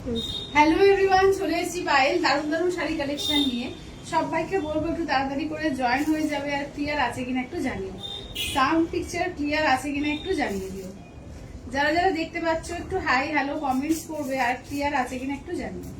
Hello everyone, চলে এসেছি পায়েল দারুণ দারুণ শাড়ি কালেকশন নিয়ে। সবাইকে বলবো একটু তাড়াতাড়ি করে জয়েন হয়ে যাবে, আর ক্লিয়ার আছে কিনা একটু জানিও। সাউন্ড পিকচার ক্লিয়ার আছে কিনা একটু জানিয়ে দিও। যারা যারা দেখতে পাচ্ছ একটু হাই হ্যালো কমেন্টস করবে, আর ক্লিয়ার আছে কিনা একটু জানিও।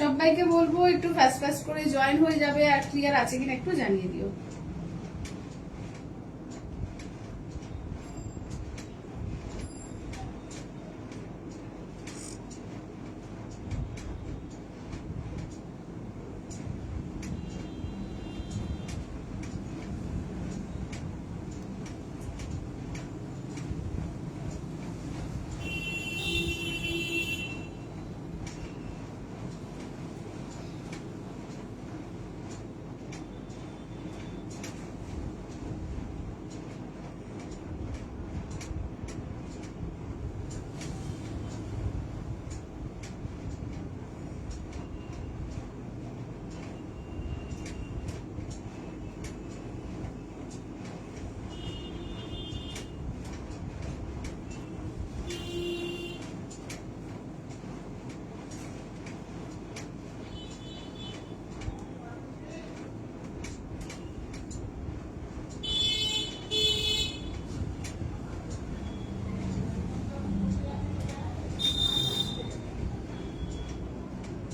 সবাইকে বলবো একটু ফাস্ট ফাস্ট করে জয়েন হয়ে যাবে, আর ক্লিয়ার আছে কিনা একটু জানিয়ে দিও।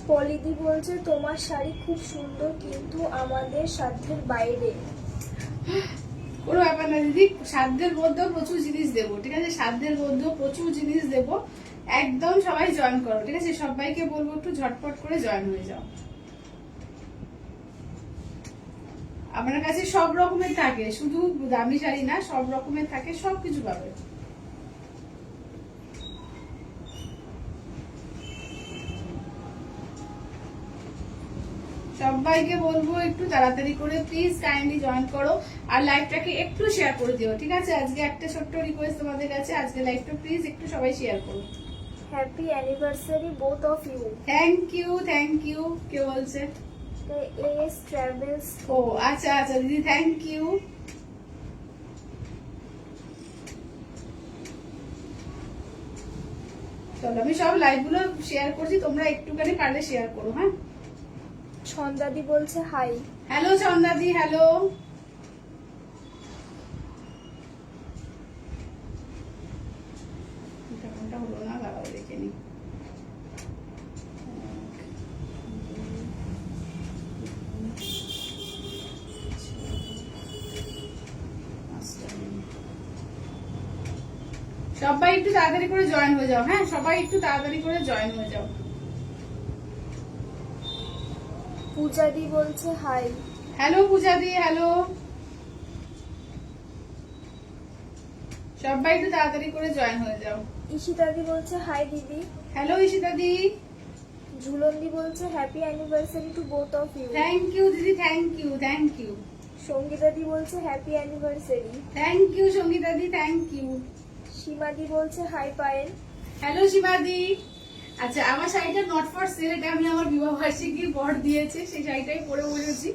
পলিদি বলছে তোমার শাড়ি খুব সুন্দর, কিন্তু আমাদের সাধ্যের বাইরে। কোনো ব্যাপার না দিদি, সাধ্যের মধ্যেও প্রচুর জিনিস দেবো, ঠিক আছে? সাধ্যের মধ্যেও প্রচুর জিনিস দেবো। একদম সবাই জয়েন করো, ঠিক আছে? সবাইকে বলবো একটু ঝটপট করে জয়েন হয়ে যাও। আপনার কাছে সব রকমের থাকে, শুধু দামি শাড়ি না, সব রকমের থাকে, সবকিছু পাবে। সবাইকে বলবো একটু তাড়াতাড়ি করে প্লিজ কাইন্ডলি জয়েন করো, আর লাইভটাকে একটু শেয়ার করে দিও, ঠিক আছে? আজকে একটা ছোট্ট রিকোয়েস্ট তোমাদের কাছে, আজকে লাইভটা প্লিজ একটু সবাই শেয়ার করো। Happy anniversary both of you. Thank you, thank you. কে বলছে? S travels. ও আচ্ছা আচ্ছা দিদি, থ্যাংক ইউ। চলো আমি সব লাইভ গুলো শেয়ার করছি, তোমরা একটুখানি পারলে শেয়ার করো। হ্যাঁ, ছন্দাদি বলছে হাই। Hello চন্দাদি, hello. হলো না, দাঁড়াও দেখে নি। সবাই একটু তাড়াতাড়ি করে জয়েন হয়ে যাও। হ্যাঁ, সবাই একটু তাড়াতাড়ি করে জয়েন হয়ে যাও। পূজাদি বলছে হাই। Hello পূজাদি, hello. সবাই একটু তাড়াতাড়ি করে জয়েন হয়ে যাও। ঈশিতাদি বলছে হাই দিদি। হ্যালো ঈশিতাদি। ঝুলন্দি বলছে happy anniversary to both of you. Thank you দিদি, থ্যাংক ইউ, থ্যাংক ইউ। সঙ্গীতাদি বলছে হ্যাপি অ্যানিভার্সারি। থ্যাংক ইউ সঙ্গীতাদি, থ্যাংক ইউ। সীমাদি বলছে হাই পায়েল। হ্যালো সীমাদি। আচ্ছা, আমার শাড়িটা নট ফর সেল, এটা আমি আমার বিবাহ বার্ষিকীর পর দিয়েছে, সেই শাড়িটাই পরে বসেছি।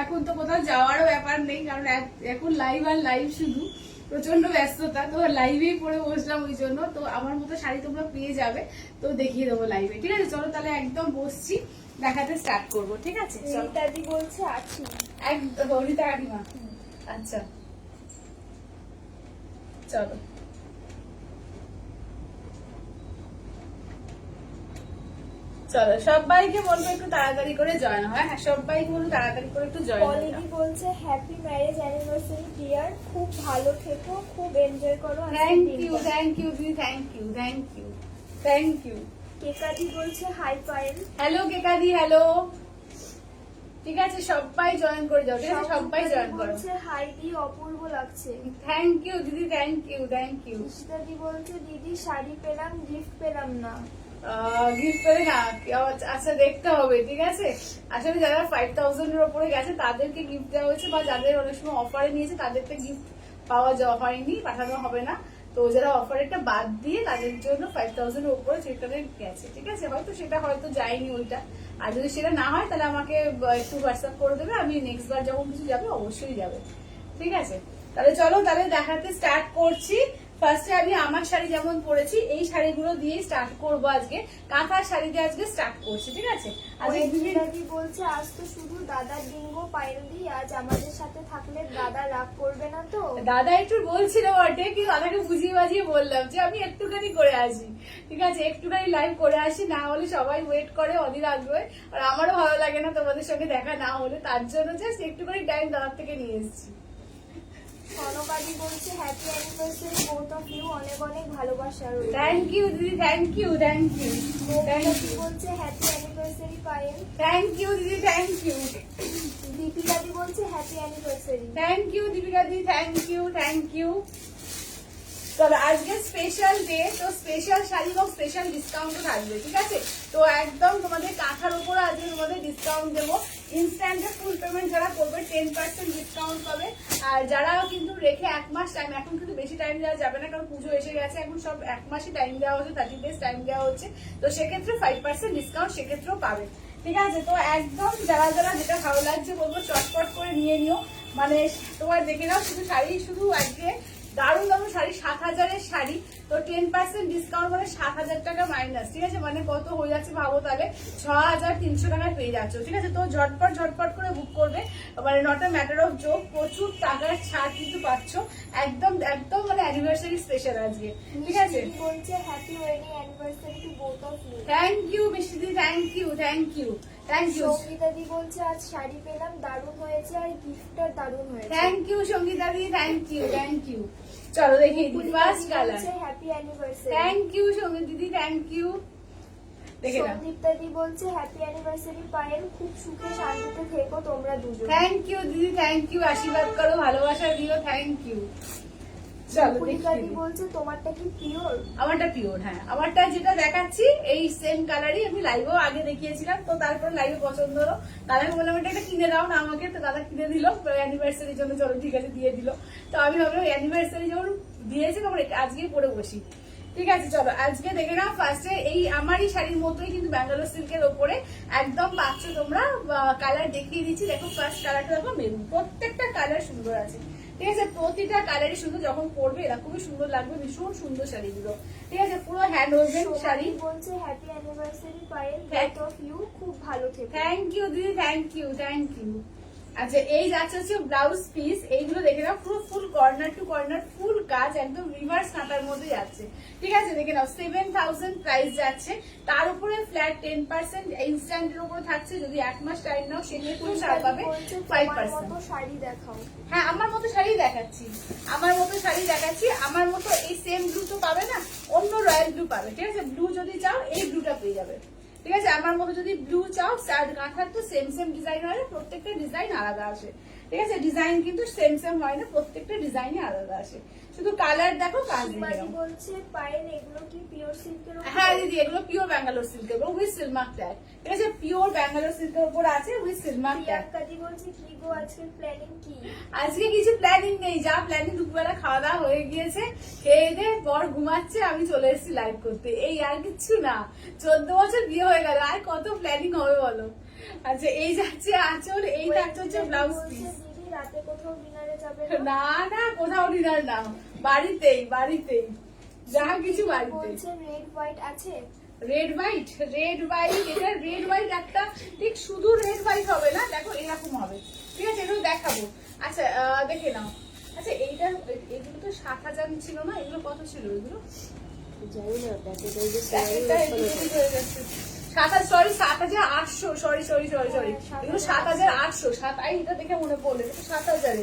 এখন তো কোথাও যাওয়ারও ব্যাপার নেই, কারণ এখন লাইভ আর লাইভ, শুধু প্রচন্ড ব্যস্ততা, তো লাইভেই পরে বসলাম ওই জন্য। তো আমার মতো শাড়ি তোমরা পেয়ে যাবে, তো দেখিয়ে দেবো লাইভে, ঠিক আছে? চলো তাহলে একদম বসছি, দেখাতে স্টার্ট করবো, ঠিক আছে? রীতাদি বলছে আছি। একদম রীতা কাকিমা। আচ্ছা চলো, চলো সবাইকে বলবো একটু তাড়াতাড়ি করে জয়েন হয়। হ্যাঁ, সবাইকে বলবো তাড়াতাড়ি করে একটু জয়েন হয়। পলিদি বলছে হ্যাপি ম্যারেজ অ্যানিভার্সারি ডিয়ার, খুব ভালো থেকো, খুব এনজয় করো। থ্যাংক ইউ, থ্যাংক ইউ দিদি, thank you, thank you, thank you. কেকাদি বলছে হাই পায়েল। হ্যালো কেকাদি, হ্যালো। ঠিক আছে, সবাই জয়েন করে যাও, ঠিক আছে? সবাই জয়েন করো। বলছে হাই দি, অপূর্ব লাগছে। থ্যাংক ইউ দিদি, থ্যাংক ইউ, থ্যাংক ইউ। ঈশিতাদি বলছে দিদি শাড়ি পেলাম, গিফট পেলাম না। গিফট করে না, আচ্ছা দেখতে হবে, ঠিক আছে। আসলে যারা 5000 এর উপরে গেছে তাদেরকে গিফট দেওয়া হয়েছে, বা যাদের অনেক সময় অফারে নিয়েছে তাদেরকে গিফট পাওয়া যাওয়া হয়নি, পাঠানো হবে না। তো যারা অফারটা বাদ দিয়ে তাদের জন্য 5000 এর উপরে সেখানে গেছে, ঠিক আছে। হয়তো সেটা হয়তো যায়নি ওইটা, আর যদি সেটা না হয় তাহলে আমাকে একটু হোয়াটসঅ্যাপ করে দেবে, আমি নেক্সট বার যখন কিছু যাবে অবশ্যই যাবে, ঠিক আছে। তাহলে চলো তাহলে দেখাতে স্টার্ট করছি। ফার্স্টে আমি আমার শাড়ি যেমন পরেছি এই শাড়িগুলো দিয়ে স্টার্ট করবো আজকে, কাঁথার শাড়ি দিয়ে আজকে স্টার্ট করছি, ঠিক আছে। দিদি বলছে আজ তো শুধু দাদার ডিঙ্গো পায়েল দি, আজ আমাদের সাথে থাকলে দাদা রাগ করবে না তো? দাদা একটু বলছিল বটে, কিন্তু দাদাকে বুঝিয়ে বাজিয়ে বললাম যে আমি একটুখানি করে আসি, ঠিক আছে, একটুখানি লাইভ করে আসি, না হলে সবাই ওয়েট করে অধীর আগ্রহে, আর আমারও ভালো লাগে না তোমাদের সঙ্গে দেখা না হলে, তার জন্য জাস্ট একটুখানি টাইম দাদার থেকে নিয়ে এসেছি। সনকাদি বলছে happy anniversary both of you, অনেক অনেক ভালোবাসা রইল। থ্যাংক ইউ দিদি, thank you, thank you, thank you, বলছে happy anniversary Payel. Thank you দিদি, থ্যাংক ইউ। দীপিকা দি বলছে happy anniversary. Thank you Dipika দি, থ্যাংক ইউ, থ্যাংক ইউ। চলো আজকে স্পেশাল ডে, তো স্পেশাল শাড়ি এবং স্পেশাল ডিসকাউন্টও থাকবে, ঠিক আছে। তো একদম তোমাদের কাঁথার উপর আজকে তোমাদের ডিসকাউন্ট দেবো। ইনস্ট্যান্টে ফুল পেমেন্ট যারা করবে 10% ডিসকাউন্ট পাবে, আর যারা কিন্তু রেখে 1 মাস টাইম, এখন কিন্তু বেশি টাইম দেওয়া যাবে না কারণ পুজো এসে গেছে, এখন সব 1 মাসই টাইম দেওয়া হচ্ছে, 30 days টাইম দেওয়া হচ্ছে, তো সেক্ষেত্রে 5% ডিসকাউন্ট সেক্ষেত্রেও পাবে, ঠিক আছে। তো একদম যারা যারা যেটা ভালো লাগছে বলবো চটপট করে নিয়ে নিও, মানে তোমার দেখে নাও শুধু শাড়ি, শুধু আজকে দারুণ দারুণ শাড়ি, 7000 এর শাড়ি, তো 10% ডিসকাউন্ট মানে 7000 টাকা মাইনাস, ঠিক আছে, মানে কত হয়ে যাচ্ছে ভাবো তাহলে, 6300 টাকায় পেয়ে যাচ্ছ, ঠিক আছে। তো ঝটপট ঝটপট করে বুক করবে, মানে not a matter of joke, প্রচুর টাকার ছাড় কিন্তু পাচ্ছ, একদম একদম মানে অ্যানিভার্সারি স্পেশাল আজকে, ঠিক আছে। বলছে happy wedding anniversary to both of you. Thank you Mishti, thank you, thank you, thank you. Sangeeta দি বলছে আজ শাড়ি পেলাম, দারুণ হয়েছে, আর গিফটটা দারুণ হয়েছে। Thank you Sangeeta di, thank you, thank you. চলো দেখি first colour. Happy anniversary. Thank you Sangeet দিদি, থ্যাংক ইউ। দেখে না, সন্দীপ্তা দি বলছে হ্যাপি অ্যানিভার্সারি পায়েল, খুব সুখে শান্তিতে থেকো তোমরা দুজন। থ্যাংক ইউ দিদি, থ্যাংক ইউ, আশীর্বাদ করো, ভালোবাসা দিও, থ্যাংক ইউ। চলো পুলিকা দি দেখি বলছে তোমারটা কি পিওর? আমারটা পিওর, হ্যাঁ আমারটা যেটা দেখাচ্ছি এই সেম কালারই আমি লাইভও আগে দেখিয়েছিলাম, তো তারপর লাইভে পছন্দ হলো, দাদাকে বললাম এটা একটা কিনে দাও না আমাকে, তো দাদা কিনে দিল অ্যানিভার্সারির জন্য, চলো ঠিক আছে দিয়ে দিল। তো আমি ভাবলাম অ্যানিভার্সারি যখন দিয়েছে তখন আজকেই পরে বসি, ঠিক আছে। চলো আজকে দেখে নাও ফার্স্টে এই আমারই শাড়ির মতোই কিন্তু ব্যাঙ্গালোর সিল্কের ওপরে একদম পাচ্ছ তোমরা, কালার দেখিয়ে দিচ্ছি, দেখো ফার্স্ট কালারটা দেখো মেরুন, প্রত্যেকটা কালার সুন্দর আছে, ঠিক আছে, প্রতিটা কালারই সুন্দর, যখন পরবে এরকমই সুন্দর লাগবে, ভীষণ সুন্দর শাড়িগুলো, ঠিক আছে, পুরো হ্যান্ড ওভেন শাড়ি। বলছে happy anniversary Payel, Thank both of you, খুব ভালো থেকো। থ্যাংক ইউ দিদি, থ্যাংক ইউ, থ্যাংক ইউ। আচ্ছা এই যাচ্ছে হচ্ছে ব্লাউজ পিস, এইগুলো দেখে নাও পুরো ফুল কর্নার টু কর্নার ফুল কাজ, একদম রিভার্স কাঁথার মধ্যে যাচ্ছে, ঠিক আছে, দেখে নাও 7000 প্রাইস যাচ্ছে, তার উপরে ফ্ল্যাট 10% ইনস্ট্যান্টের উপরে থাকছে, যদি 1 মাস টাইম নাও সেক্ষেত্রেও ছাড় পাবে 5%। শাড়ি দেখাও। হ্যাঁ আমার মতো শাড়ি দেখাচ্ছি, আমার মতো শাড়ি দেখাচ্ছি, আমার মতো এই সেম ব্লু তো পাবে না, অন্য রয়্যাল ব্লু পাবে, ঠিক আছে, ব্লু যদি চাও এই ব্লুটা পেয়ে যাবে, ঠিক আছে। আমার মতো যদি ব্লু চাও, কাঁথার তো সেম সেম ডিজাইন হয় না, প্রত্যেকটা ডিজাইন আলাদা আসে, ঠিক আছে, ডিজাইন কিন্তু সেম সেম হয় না, প্রত্যেকটা ডিজাইনই আলাদা আসে, শুধু কালার দেখো, কাজ দেখে। বলছে পায়েল এগুলো কি পিওর সিল্কের? হ্যাঁ দিদি এগুলো পিওর ব্যাঙ্গালোর সিল্কের উপর উইথ সিলমার্ক ট্যাগ, ঠিক আছে, পিওর ব্যাঙ্গালোর সিল্কের উপর আছে উইথ সিলমার্ক ট্যাগ। প্রিয়াঙ্কাদি বলছে কি গো আজকের প্ল্যানিং কি? আজকে কিছু প্ল্যানিং নেই, যা প্ল্যানিং দুপুরবেলা খাওয়া দাওয়া হয়ে গিয়েছে, খেয়ে দিয়ে বর ঘুমাচ্ছে, আমি চলে এসেছি লাইভ করতে, এই আর কিচ্ছু না, 14 বছর বিয়ে হয়ে গেল, আর কত প্ল্যানিং হবে বলো। আচ্ছা এই যাচ্ছে আঁচল, এই যাচ্ছে হচ্ছে ব্লাউজ পিস। দিদি রাতে কোথাও ডিনারে যাবে না না কোথাও ডিনার না, বাড়িতেই বাড়িতেই যা কিছু বাড়িতে। বলছে রেড হোয়াইট আছে? রেড হোয়াইট, রেড হোয়াইট, এটা রেড হোয়াইট একটা, ঠিক শুধু রেড হোয়াইট হবে না, দেখো এরকম হবে, ঠিক আছে, এগুলো দেখাবো। আচ্ছা দেখে নাও। আচ্ছা এইটা এগুলো তো 7000 ছিল না, এগুলো কত ছিল এগুলো? জানি না, প্যাকেটে যে sorry 7800, sorry sorry sorry sorry, এগুলো 7800, এটা দেখে মনে পড়লো, এটা 7000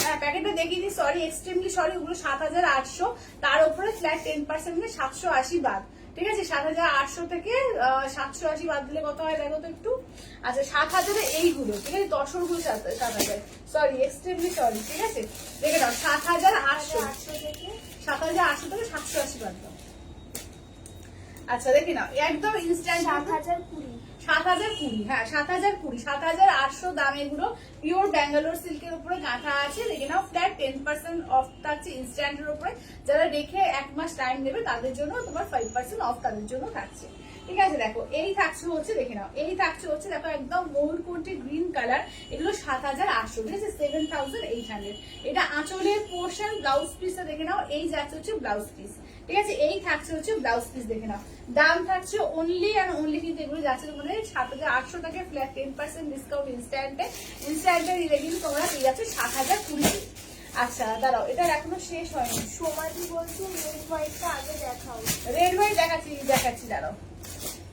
হ্যাঁ প্যাকেটটা দেখিয়ে দিই, সরি এক্সট্রিমলি সরি, ওগুলো 7800, তার উপরে ফ্ল্যাট 10% মানে 780 বাদ, ঠিক আছে, 7800 থেকে 780 বাদ দিলে কত হয় দেখো তো একটু। আচ্ছা 7000 এইগুলো, ঠিক আছে, দশরগুলো 7000, সরি এক্সট্রিমলি সরি, ঠিক আছে, দেখে নাও 7800 থেকে 7800 থেকে 780 বাদ দাও। আচ্ছা দেখে নাও একদম ইনস্ট্যান্ট 7020। 7020, হ্যাঁ 7020, 7800 দাম এগুলো। পিওর ব্যাঙ্গালোর সিল্কের উপরে কাঁথা আছে, দেখে নাও ফ্ল্যাট 10% অফ থাকছে ইনস্ট্যান্টের উপরে। যারা রেখে 1 মাস টাইম নেবে তাদের জন্য তোমার 5% অফ তাদের জন্য থাকছে। ঠিক আছে, দেখো এই থাকছে হচ্ছে, দেখে নাও এই থাকছে হচ্ছে, দেখো একদম ময়ূরকণ্ঠী গ্রিন কালার, এগুলো 7800, ঠিক আছে 7800। এটা আঁচলের পোর্শন, ব্লাউজ পিসটা দেখে নাও, এই যাচ্ছে হচ্ছে ব্লাউজ পিস, ঠিক আছে এই থাকছে হচ্ছে ব্লাউজ পিস, দেখে নাও দাম থাকছে অনলি অ্যান্ড অনলি, কিন্তু এগুলো যাচ্ছে তোমাদের 7800 টাকায় ফ্ল্যাট 10% ডিসকাউন্ট ইনস্ট্যান্টে দিলে কিন্তু তোমরা পেয়ে যাচ্ছে 7020। আচ্ছা দাঁড়াও, এটার এখনো শেষ হয়নি। সোমাদি বলছে রেড হোয়াইটটা আগে দেখাও। রেড হোয়াইট দেখাচ্ছি দাঁড়াও।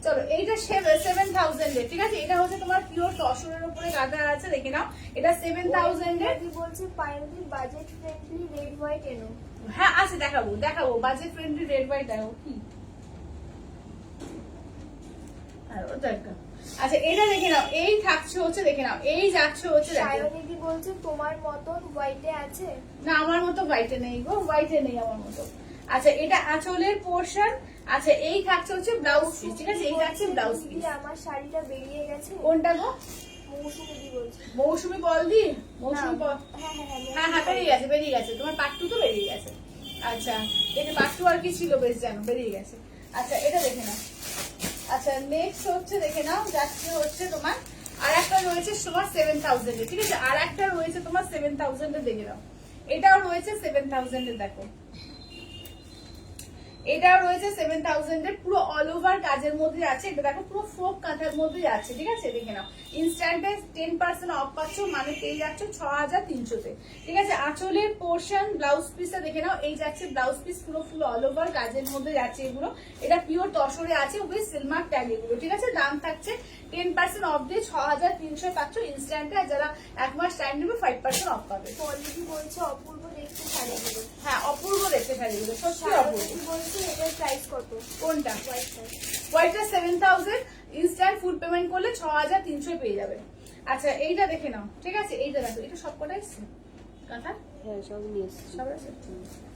চলো এইটা 7000 এর, ঠিক আছে এটা হচ্ছে তোমার পিওর তসরের উপরে গাদা আছে, দেখে নাও এটা 7000 এর। সোমাদি বলছে পাইলদি বাজেট ফ্রেন্ডলি রেড হোয়াইট এনো। হ্যাঁ আছে, দেখাবো বাজেট ফ্রেন্ডলি রেড হোয়াইট দেখো কি। আচ্ছা এটা দেখে নাও, এই থাকছে হচ্ছে, দেখে নাও এই যাচ্ছে হচ্ছে, দেখো সায়নিদি বলছে তোমার মতন হোয়াইটে আছে। না আমার মতো হোয়াইটে নেই গো, হোয়াইটে নেই আমার মতো। আচ্ছা এটা আঁচলের পোর্শন, আচ্ছা এই থাকছে হচ্ছে ব্লাউজ পিস, ঠিক আছে এই যাচ্ছে ব্লাউজ দিদি পিস। আমার শাড়িটা বেরিয়ে গেছে। কোনটা গো? মৌসুমীদি বলছে। মৌসুমি বল দি, মৌসুমি বল। হ্যাঁ হ্যাঁ হ্যাঁ হ্যাঁ বেরিয়ে গেছে তোমার পার্ট 2 তো বেরিয়ে গেছে। আচ্ছা এটা পার্ট 2 আর কি ছিল বেশ জানো, বেরিয়ে গেছে। আচ্ছা এটা দেখে নাও। আচ্ছা নেক্সট হচ্ছে, দেখে নাও যাচ্ছে হচ্ছে তোমার আর একটা রয়েছে তোমার 7000 এর, ঠিক আছে আর একটা রয়েছে তোমার 7000 এর, দেখে নাও এটাও রয়েছে 7000 এর, দেখো এটাও রয়েছে 7000 এর, পুরো অল ওভার কাজের মধ্যে আছে। এটা দেখো পুরো ফোক কাঁথার মধ্যে আছে, ঠিক আছে দেখে নাও ইনস্ট্যান্টে 10% অফ পাচ্ছ, মানে পেয়ে যাচ্ছ 6300 তে, ঠিক আছে আঁচলের পোর্শন ব্লাউজ পিসটা দেখে নাও, এই যাচ্ছে ব্লাউজ পিস পুরো ফুল অল ওভার কাজের মধ্যে যাচ্ছে এগুলো। এটা পিওর তসরে আছে উইথ সিলমার ট্যাগ এগুলো, ঠিক আছে দাম থাকছে 10% অফ দিয়ে 6300 পাচ্ছ ইনস্ট্যান্টে, আর যারা 1 মাস টাইম নেবে 5% অফ পাবে। পলিদি বলছে অপূর্ব দেখতে শাড়িগুলো। হ্যাঁ অপূর্ব দেখতে শাড়িগুলো, সত্যি অপূর্ব। সায়নিদি বলছে এটার প্রাইস কত? কোনটা? হোয়াইটটা। হোয়াইটটা 7000, ইনস্ট্যান্ট ফুড পেমেন্ট করলে 6300 পেয়ে যাবে। আচ্ছা এইটা দেখে নাও, ঠিক আছে এইটা দেখো, এটা সবকটা এসছে কথা। হ্যাঁ সব নিয়ে এসেছি। সব আছে?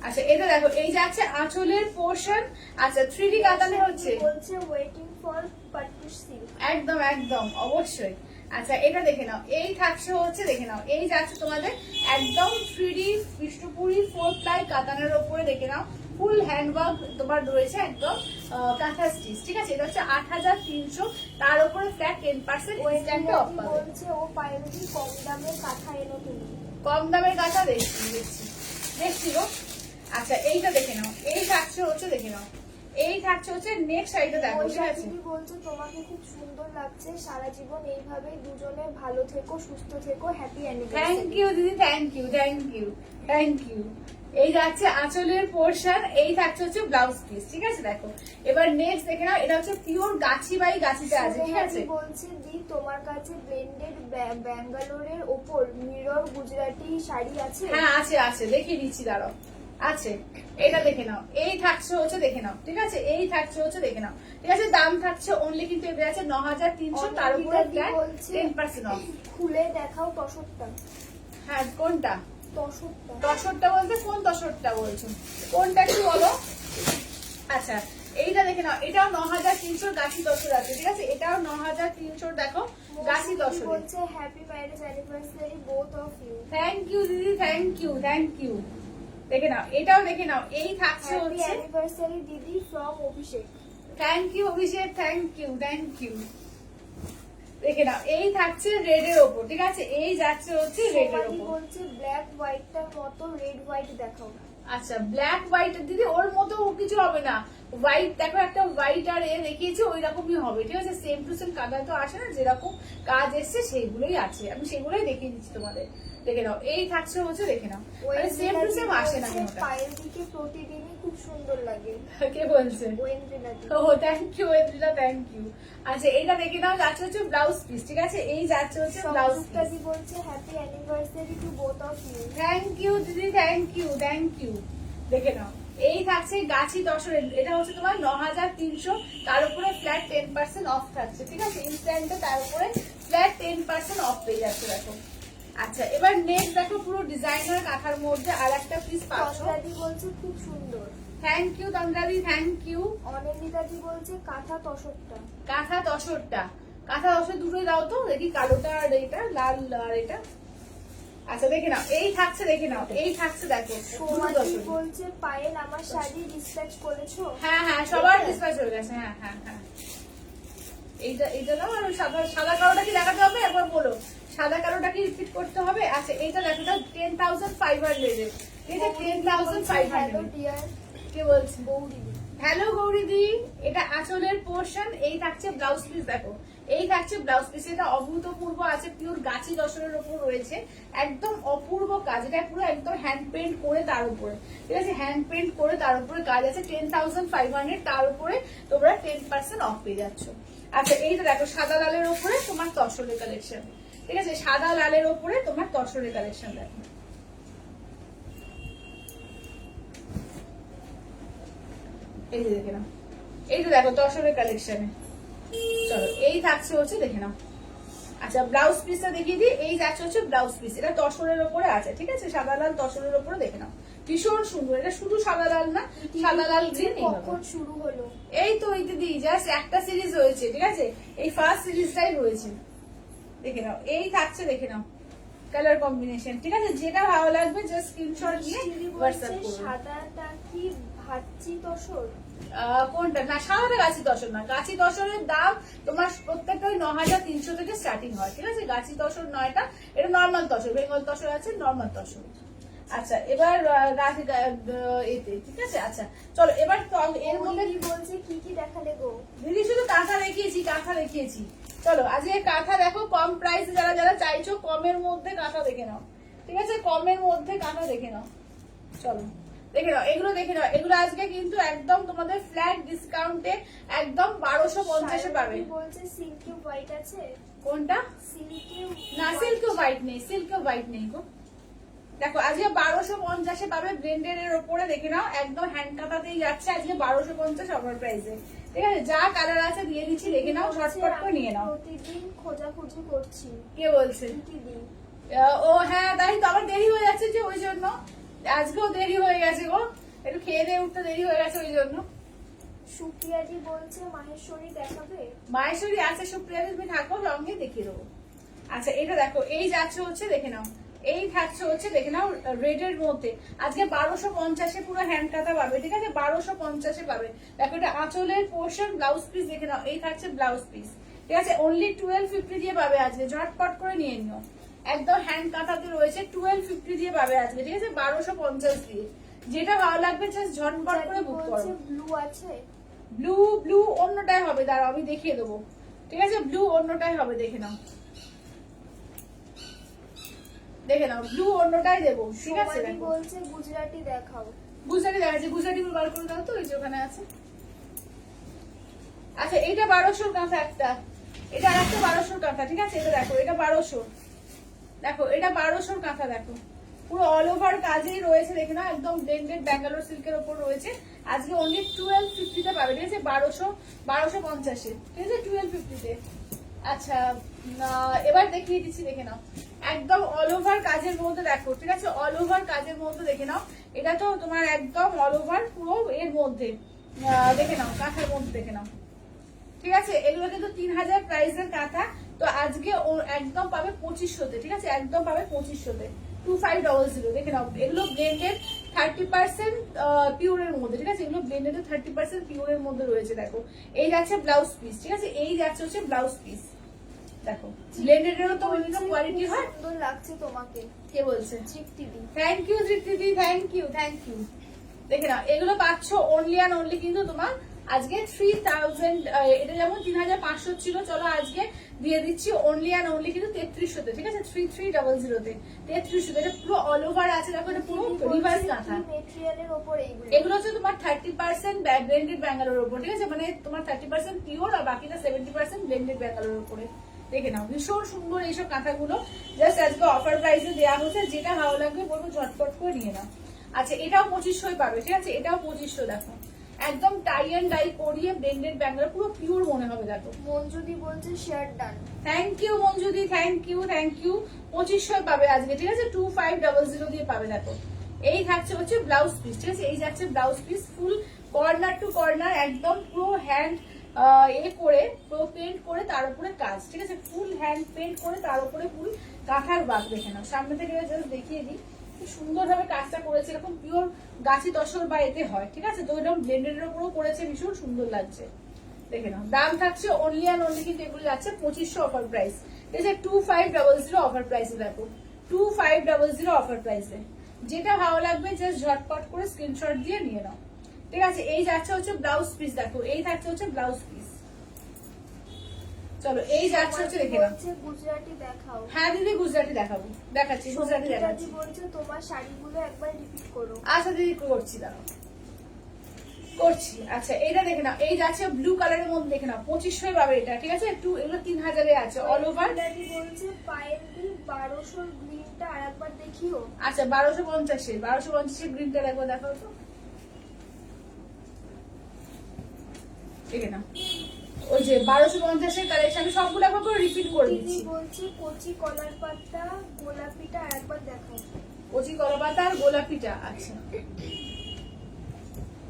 আচ্ছা এটা দেখো এই যাচ্ছে আঁচলের পোর্শন, আচ্ছা 3D কাতানে হচ্ছে, বলছে ওয়েটিং ফর পাট্টু সিল্ক। একদম একদম অবশ্যই। আচ্ছা এটা দেখে নাও, এই থাকছে হচ্ছে, দেখে নাও এই যাচ্ছে তোমাদের একদম 3D বিষ্ণুপুরি 4 প্লাই কাতানের উপরে, দেখে নাও ফুল হ্যান্ডওয়ার্ক তোমার রয়েছে, একদম কাঁথা স্টিচ, ঠিক আছে এটা হচ্ছে 8300, তার উপরে ফ্ল্যাট 10% ইনস্ট্যান্ট অফ পাবে। বলছে ও পাইলদি কম দামের কাঁথা এনো তুমি। কম দামের কাঁথা দেখছি গো। আচ্ছা এইটা দেখে নাও, এই থাকছে হচ্ছে, দেখে নাও এই থাকছে হচ্ছে নেক্সট শাড়িটা দেখো, ঠিক আছে দিদি বলছে তোমাকে খুব সুন্দর লাগছে, সারা জীবন এইভাবেই দুজনে ভালো থেকো, সুস্থ থেকো, হ্যাপি অ্যানিভার্সারি। থ্যাংক ইউ দিদি, থ্যাংক ইউ। এই যাচ্ছে আঁচলের পোর্শন, এই থাকছে হচ্ছে ব্লাউজ পিস, ঠিক আছে দেখো এবার নেক্সট দেখে নাও, এটা হচ্ছে পিওর গাছি বাই গাছিতে আছে, ঠিক আছে বলছে দি তোমার কাছে ব্লেন্ডেড ব্যাঙ্গালোরের ওপর মিরর গুজরাটি শাড়ি আছে। হ্যাঁ আছে দেখিয়ে দিচ্ছি দাঁড়াও, আছে এটা দেখে নাও, এই থাকছে হচ্ছে, দেখে নাও ঠিক আছে এই থাকছে হচ্ছে, দেখে নাও ঠিক আছে দাম থাকছে অনলি কিন্তু এটা আছে 9300, তার উপরে ফ্ল্যাট 10% অফ। খুলে দেখাও তসরটা। হ্যাঁ কোনটা? তসরটা। তসরটা বলতে কোন তসরটা বলছো, কোনটা কি বলো? আচ্ছা এইটা দেখে নাও, এটাও 9300 গাছি তসর আছে, ঠিক আছে এটাও 9300, দেখো গাছি তসর। বলছে happy marriage anniversary both of you. Thank you দিদি, থ্যাংক ইউ। দেখে নাও এটাও দেখে নাও, এই থাকছে হ্যাপি হচ্ছে, অ্যানিভার্সারি দিদি from Abhishek. Thank you Abhishek, thank you. দেখে নাও এই থাকছে রেড এর ওপর, ঠিক আছে এই যাচ্ছে হচ্ছে রেড এর সোমালি ওপর। বলছে ব্ল্যাক হোয়াইটটার মতো রেড হোয়াইট দেখাও। আচ্ছা ব্ল্যাক হোয়াইট দিদি ওর মতো কিছু হবে না, হোয়াইট দেখো একটা হোয়াইট আর এ দেখিয়েছি ওই রকমই হবে, ঠিক আছে সেম টু সেম কালার তো আসে না, যেরকম কাজ এসছে সেইগুলোই আছে, আমি সেগুলোই দেখিয়ে দিচ্ছি তোমাদের। দেখে নাও এই থাকছে হচ্ছে, দেখে নাও মানে সেম টু সেম আসে না কোনটা। পায়েল দিকে প্রতিদিনই খুব সুন্দর লাগে। কে বলছে? ওয়েন্দ্রিলাদি। ও থ্যাংক ইউ। আচ্ছা এইটা দেখে নাও যাচ্ছে হচ্ছে ব্লাউজ পিস, ঠিক আছে এই যাচ্ছে হচ্ছে ব্লাউজ পিস। সংযুক্তাদি বলছে happy anniversary to both of you. Thank you দিদি, থ্যাংক ইউ। দেখে নাও এই থাকছে গাছি দশরের, এটা হচ্ছে তোমার 9300, তার উপরে ফ্ল্যাট 10% অফ থাকছে, ঠিক আছে ইনস্ট্যান্টে তার উপরে ফ্ল্যাট 10% অফ পেয়ে যাচ্ছে দেখো। আচ্ছা এবার নেক্সট দেখো পুরো ডিজাইনার কাঁথার মধ্যে আর একটা পিস পাচ্ছ। সংযুক্তাদি বলছে খুব সুন্দর। থ্যাংক ইউ তন্দ্রাদি, থ্যাংক ইউ। অনিন্দিতাদি বলছে কাঁথা তসরটা। কাঁথা তসরটা, কাঁথা তসর দুটোই দাও তো দেখি, কালোটা আর এটা, লাল আর এটা। আচ্ছা দেখে নাও, এই থাকছে, দেখে নাও, এই থাকছে, দেখো দুটো সোমাদি তসর। বলছে পায়েল আমার শাড়ি ডিসপ্যাচ করেছো? হ্যাঁ হ্যাঁ, সবার ডিসপ্যাচ হয়ে গেছে। হ্যাঁ হ্যাঁ হ্যাঁ, এইটা এইটা দাও। আর ওই সাদা সাদা কালোটা কি দেখাতে হবে একবার বলো, সাদা কালোটা কি রিপিট করতে হবে? আচ্ছা এইটা দেখো, এটা 10,500 এর, ঠিক আছে 10,500। হ্যালো ডিয়ার কে বলছে? গৌরী। হ্যালো গৌরীদি, এটা আঁচলের পোর্শন, এই থাকছে ব্লাউজ পিস। দেখো এই থাকছে ব্লাউজ পিস, এটা অভূতপূর্ব আছে, পিওর গাছি দশরের উপর রয়েছে, একদম অপূর্ব কাজ। এটা পুরো একদম হ্যান্ড পেন্ট করে তার উপরে, ঠিক আছে, হ্যান্ড পেন্ট করে তার উপরে কাজ আছে। 10,500, তার উপরে তোমরা 10% অফ পেয়ে যাচ্ছ। আচ্ছা এইটা দেখো, সাদা লালের উপরে তোমার তসরের কালেকশন, ঠিক আছে, সাদা লালের উপরে তোমার তসরের কালেকশন। দেখো এই যে দেখে নাও, এই যে দেখো তসরের কালেকশনে। চলো এই থাকছে হচ্ছে, দেখে নাও। আচ্ছা ব্লাউজ পিসটা দেখিয়ে দিই, এই যাচ্ছে হচ্ছে ব্লাউজ পিস, এটা তসরের উপরে আছে, ঠিক আছে, সাদা লাল তসরের উপরে। দেখে নাও ভীষণ সুন্দর, এটা শুধু সাদা লাল না, সাদা লাল গ্রিন। কখন শুরু হলো? এই তো এই দিদি জাস্ট একটা সিরিজ হয়েছে, ঠিক আছে, এই ফার্স্ট সিরিজটাই হয়েছে। দেখে নাও এই থাকছে, দেখে নাও কালার কম্বিনেশন, ঠিক আছে, যেটা ভালো লাগবে জাস্ট স্ক্রিনশট নিয়ে হোয়াটসঅ্যাপ করুন। সাদাটা কি ভাচ্চি তসর? কোনটা? না সাদাটা গাছি তসর না, গাছি তসরের দাম তোমার প্রত্যেকটা ওই 9,300 থেকে স্টার্টিং হয়, ঠিক আছে, গাছি তসর নয়টা, এটা নর্মাল তসর, বেঙ্গল তসর আছে, নর্মাল তসর। আচ্ছা এবার এতে, ঠিক আছে। আচ্ছা চলো এবার এর মধ্যে কি বলছে কি কি দেখালে গো? দিদি শুধু কাঁথা দেখিয়েছি, কাঁথা দেখিয়েছি। চলো আজকে কাঁথা দেখো, কম প্রাইসে যারা যারা চাইছো কমের মধ্যে কাঁথা দেখে নাও, ঠিক আছে, কমের মধ্যে কাঁথা দেখে নাও। চলো দেখে নাও, এগুলো দেখে নাও, এগুলো আজকে কিন্তু একদম তোমাদের ফ্ল্যাট ডিসকাউন্টে একদম 1250 পাবে। বলছে সিল্কি হোয়াইট আছে? কোনটা? সিল্কি না সিল্কি হোয়াইট নেই, সিল্কি হোয়াইট নেই গো। দেখো আজকে 1250 পাবে, ব্লেন্ডেড এর উপরে। দেখে নাও একদম হ্যান্ড কাটাতেই যাচ্ছে আজকে 1250 অফার প্রাইসে, ঠিক আছে, যা কালার আছে দিয়ে দিচ্ছি, দেখে নাও, ঝটপট করে নিয়ে নাও। প্রতিদিন খোঁজাখুঁজি করছি। কে বলছে? প্রতিদিন। ও হ্যাঁ তাই তো, আবার দেরি হয়ে যাচ্ছে যে ওই জন্য, আজকেও দেরি হয়ে গেছে গো, একটু খেয়ে দিয়ে উঠতে দেরি হয়ে গেছে ওই জন্য। সুপ্রিয়াজি বলছে মাহেশ্বরী দেখাবে? মাহেশ্বরী আছে, সুপ্রিয়া তুমি থাকো, সঙ্গে দেখিয়ে দেবো। আচ্ছা এটা দেখো, এই যাচ্ছে হচ্ছে, দেখে নাও, এই থাকছে হচ্ছে, দেখে নাও রেড এর মধ্যে আজকে 1250 পুরো হ্যান্ড কাটা পাবে, ঠিক আছে, 1250 পাবে। দেখো এটা আঁচলের পোর্শন, ব্লাউজ পিস দেখে নাও, এই থাকছে ব্লাউজ পিস, ঠিক আছে, অনলি 1250 দিয়ে পাবে আজকে, ঝটপট করে নিয়ে নিও, একদম হ্যান্ড কাটাতে রয়েছে, 1250 দিয়ে পাবে আজকে, ঠিক আছে, 1250 দিয়ে। যেটা ভালো লাগবে জাস্ট ঝটপট করে বুক করো। ব্লু আছে? ব্লু ব্লু অন্যটাই হবে, দাঁড়াও আমি দেখিয়ে দেবো, ঠিক আছে, ব্লু অন্যটাই হবে, দেখে নাও, দেখে নাও ব্লু অন্যটাই দেবো, ঠিক আছে। সোমালি বলছে গুজরাটি দেখাও। গুজরাটি দেখাচ্ছি, গুজরাটি গুলো বার করে দাও তো, ওই যে ওখানে আছে। আচ্ছা এইটা 1200 কাঁথা একটা, এটা আর একটা 1200 কাঁথা, ঠিক আছে, এটা দেখো, এটা 1200, দেখো এটা 1200 কাঁথা, দেখো পুরো অল ওভার কাজেই রয়েছে, দেখে নাও একদম ব্লেন্ডেড ব্যাঙ্গালোর সিল্কের উপর রয়েছে, আজকে অনলি 1250 তে পাবে, ঠিক আছে, 1250, ঠিক আছে, 1250 তে। আচ্ছা এবার দেখিয়ে দিচ্ছি, দেখে নাও একদম অল ওভার কাজের মধ্যে, দেখো, ঠিক আছে, অল ওভার কাজের মধ্যে, দেখে নাও, এটা তো তোমার একদম অল ওভার পুরো এর মধ্যে, দেখে নাও কাঁথার মধ্যে, দেখে নাও, ঠিক আছে, এগুলো কিন্তু 3000 প্রাইসের কাঁথা, তো আজকে একদম পাবে 2500 তে, ঠিক আছে, একদম পাবে 2500 তে, 2500। দেখে নাও এগুলো ব্লেন্ডেড 30% পিওরের মধ্যে, ঠিক আছে, এগুলো ব্লেন্ডেড 30% পিওরের মধ্যে রয়েছে। দেখো এই যাচ্ছে ব্লাউজ পিস, ঠিক আছে, এই যাচ্ছে হচ্ছে ব্লাউজ পিস, দেখো ব্লেন্ডেড এরও তো বিভিন্ন কোয়ালিটি হয়। সুন্দর লাগছে তোমাকে। কে বলছে? তৃপ্তিদি। থ্যাংক ইউ তৃপ্তিদি, থ্যাংক ইউ, থ্যাংক ইউ। দেখে নাও এগুলো পাচ্ছ অনলি অ্যান্ড অনলি কিন্তু তোমার আজকে 3000, এটা যেমন 3500 ছিল, চলো আজকে দিয়ে দিচ্ছি অনলি অ্যান্ড অনলি কিন্তু 3300 তে, ঠিক আছে, 3300 তে, 3300 তে। এটা পুরো অল ওভার আছে, দেখো এটা পুরো রিভার্স কাঁথা। মেটেরিয়ালের উপর এইগুলো? এগুলো হচ্ছে তোমার 30% ব্লেন্ডেড ব্যাঙ্গালোর উপর, ঠিক আছে, মানে তোমার 30% পিওর আর বাকিটা 70% ব্লেন্ডেড ব্যাঙ্গালোর উপরে। দেখে নাও ভীষণ সুন্দর এইসব কাঁথাগুলো, জাস্ট আজকে অফার প্রাইসে দেওয়া হচ্ছে, যেটা ভালো লাগবে বলবো ঝটপট করে নিয়ে নাও। আচ্ছা এটাও 2500 পাবে, ঠিক আছে, এটাও 2500, দেখো একদম টাই এন্ড ডাই করিয়ে ব্লেন্ডেড ব্যাঙ্গালোর পুরো পিওর মনে হবে, দেখো। মঞ্জুদি বলছে শেয়ার ডান। থ্যাংক ইউ মঞ্জুদি, থ্যাংক ইউ, থ্যাংক ইউ। 2500 পাবে আজকে, ঠিক আছে, 2500 দিয়ে পাবে, দেখো এই থাকছে হচ্ছে ব্লাউজ পিস, ঠিক আছে? এই যাচ্ছে blouse piece, full corner to corner একদম পুরো হ্যান্ড করে পুরো পেন্ট করে তার উপরে কাজ, ঠিক আছে? ফুল হ্যান্ড পেন্ট করে তার উপরে ফুল কাঁথার বাগ। দেখে নাও সামনে থেকে জাস্ট দেখিয়ে দিই কি সুন্দরভাবে কাজটা করেছে, এরকম পিওর গাছি তসর বা এতে হয়, ঠিক আছে? তো এরকম ব্লেন্ডেডের উপরেও করেছে, ভীষণ সুন্দর লাগছে। দেখে নাও দাম থাকছে অনলি অ্যান্ড অনলি, কিন্তু এগুলো যাচ্ছে 2500 অফার প্রাইস, ঠিক আছে? 2500 অফার প্রাইসে, দেখো 2500 অফার প্রাইসে। যেটা ভালো লাগবে জাস্ট ঝটপট করে স্ক্রিনশট দিয়ে নিয়ে নাও, ঠিক আছে? এই যাচ্ছে হচ্ছে ব্লাউজ পিস, দেখো এই থাকছে হচ্ছে ব্লাউজ পিস। চলো এই যাচ্ছে হচ্ছে, দেখে নাও। গুজরাটি দেখাও। হ্যাঁ দিদি গুজরাটি দেখাবো, দেখাচ্ছি গুজরাটি দেখাচ্ছি। বলছে তোমার শাড়িগুলো একবার রিপিট করো। আচ্ছা দিদি করছি, দাঁড়াও করছি। আচ্ছা এইটা দেখে নাও, এই যাচ্ছে ব্লু কালারের মধ্যে, দেখে নাও 2500 পাবে এটা, ঠিক আছে? একটু এগুলো 3000 এ আছে অল ওভার। দাদি বলছে পায়েল দি 1200 গ্রিনটা আরেকবার দেখিও। আচ্ছা 1250 গ্রিনটা দেখো, দেখো তো দেখে নাও, ওই যে 1250 কালেকশন, আমি সবগুলো একবার করে রিপিট করে দিদি দিচ্ছি। বলছে কচি কলার পাতা গোলাপিটা আরেকবার দেখাও। কচি কলাপাতা আর গোলাপিটা, আচ্ছা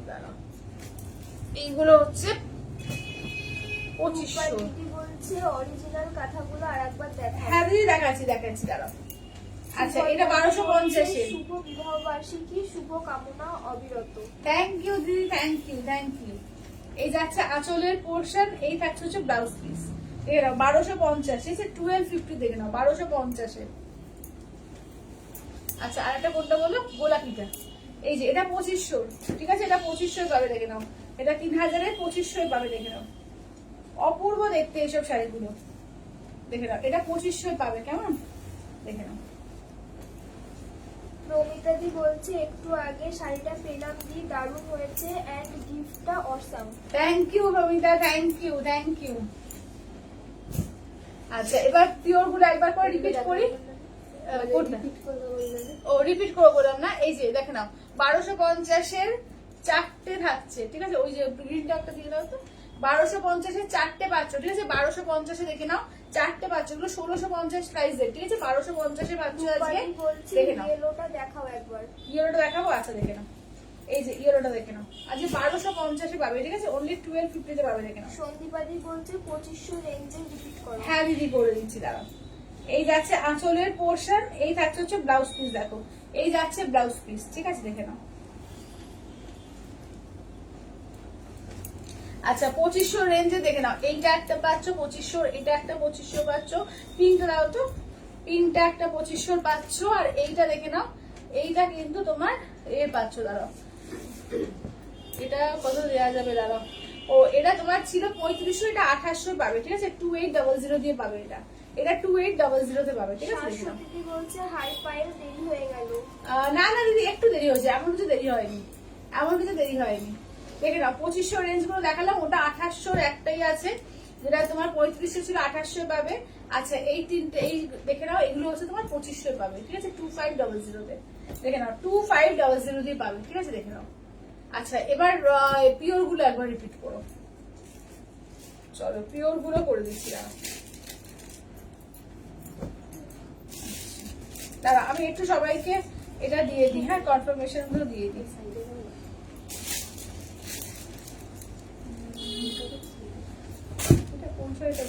দাঁড়াও, এইগুলো হচ্ছে 2500। দিদি বলছে অরিজিনাল কাঁথাগুলো আরেকবার দেখাও। হ্যাঁ দিদি দেখাচ্ছি দাঁড়াও। আচ্ছা এটা 1250 এর। শুভ বিবাহ বার্ষিকী, শুভ কামনা অবিরত। থ্যাংক ইউ দিদি, থ্যাংক ইউ। এই যাচ্ছে আঁচলের পোর্শন, এই থাকছে হচ্ছে ব্লাউজ পিস। দেখে নাও 1250, এই যে 1250 দেখে নাও 1250 এর। আচ্ছা আর একটা কোনটা বলো? গোলাপিটা, এই যে এটা 2500, ঠিক আছে? এটা 2500 পাবে, দেখে নাও। এটা 3000 এর 2500 পাবে, দেখে নাও। অপূর্ব দেখতে এইসব শাড়িগুলো, দেখে নাও। এটা 2500 পাবে, কেমন? দেখে নাও। প্রমিতা দি বলছে একটু আগে শাড়িটা পেলাম দি, দারুণ হয়েছে এন্ড গিফটটা awesome. Thank you Ramita, thank you. আচ্ছা এবার পিওর গুলো একবার করে রিপিট করি। ও রিপিট করে বললাম না, এই যে দেখে নাও 1250 এর 4টে থাকছে, ঠিক আছে? ওই যে গ্রিনটা একটা দিয়ে দাও তো। 1250 এর 4টে পাচ্ছ, ঠিক আছে? 1250 এ দেখে নাও 4টে পাচ্ছ, এগুলো 1650 প্রাইসের, ঠিক আছে? 1250 এ পাচ্ছ আজকে, দেখে নাও। ইয়েলোটা দেখাও একবার। ইয়েলোটা দেখাবো, আচ্ছা দেখে নাও। এই যে ইয়েলোটা দেখে নাও, আজকে 1250 এ পাবে, ঠিক আছে? অনলি 1250 তে পাবে, দেখে নাও। সন্দীপা দি বলছে 2500 রেঞ্জে রিপিট করো। হ্যাঁ দিদি করে দিচ্ছি, দাঁড়াও। এই যাচ্ছে আঁচলের পোর্শন, এই থাকছে হচ্ছে ব্লাউজ পিস, দেখো এই যাচ্ছে ব্লাউজ পিস, ঠিক আছে? দেখে নাও। আচ্ছা 2500 রেঞ্জে দেখে নাও, এইটা একটা পাচ্ছ 2500, এটা একটা 2500 পাচ্ছ, পিঙ্কটা দাও তো, পিঙ্কটা একটা 2500 পাচ্ছ, আর এইটা দেখে নাও, এইটা কিন্তু তোমার পাচ্ছ, দাঁড়াও এটা কত দেওয়া যাবে, দাঁড়াও। ও এটা তোমার ছিল 3500, এটা 2800 পাবে, ঠিক আছে? 2800 দিয়ে পাবে এটা 2800 তে পাবে, ঠিক আছে? দেখে নাও। দিদি বলছে হাই পায়েল দেরি হয়ে গেল। না দিদি একটু দেরি হয়েছে, এমন কিছু দেরি হয়নি। দেখে নাও 2500 রেঞ্জ গুলো দেখালাম, ওটা 2800 একটাই আছে, যেটা তোমার 3500 ছিল 2800 পাবে। আচ্ছা এই তিনটে এই দেখে নাও, এগুলো হচ্ছে তোমার 2500 পাবে, ঠিক আছে? 2500 তে দেখে নাও, 2500 দিয়ে পাবে, ঠিক আছে? দেখে নাও। আচ্ছা এবার পিওর গুলো একবার রিপিট করো, চলো পিওর গুলো করে দিচ্ছি। দাঁড়া আমি একটু সবাইকে এটা দিয়ে দিই, হ্যাঁ কনফার্মেশন গুলো দিয়ে দিই। এটা কোন শাড়িটা?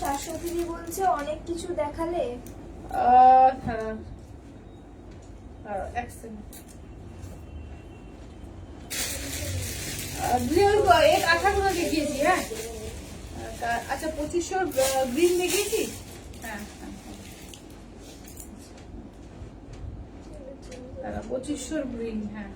শাশ্বতী বলছে অনেক কিছু দেখালে। হ্যাঁ এক সেকেন্ড, এক আঠাগুলো দেখিয়েছি, হ্যাঁ আচ্ছা 2500 গ্রিন দেখিয়েছি, হ্যাঁ 2500 গ্রিন, হ্যাঁ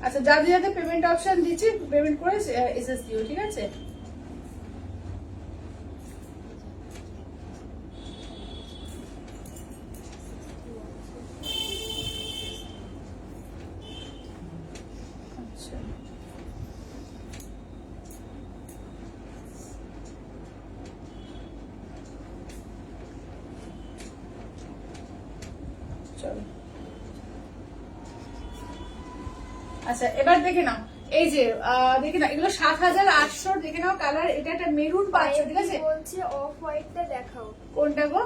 আচ্ছা যাদের যাদের পেমেন্ট অপশন দিচ্ছি পেমেন্ট করে এসএস দিও, ঠিক আছে? চলো আচ্ছা এবার দেখে নাও, এই যে দেখে নাও এগুলো ৭৮০০ দেখে নাও কালার। এটা একটা মেরুন পাচ্ছ, ঠিক আছে? বলছে অফ হোয়াইটটা দেখাও। কোনটা গো?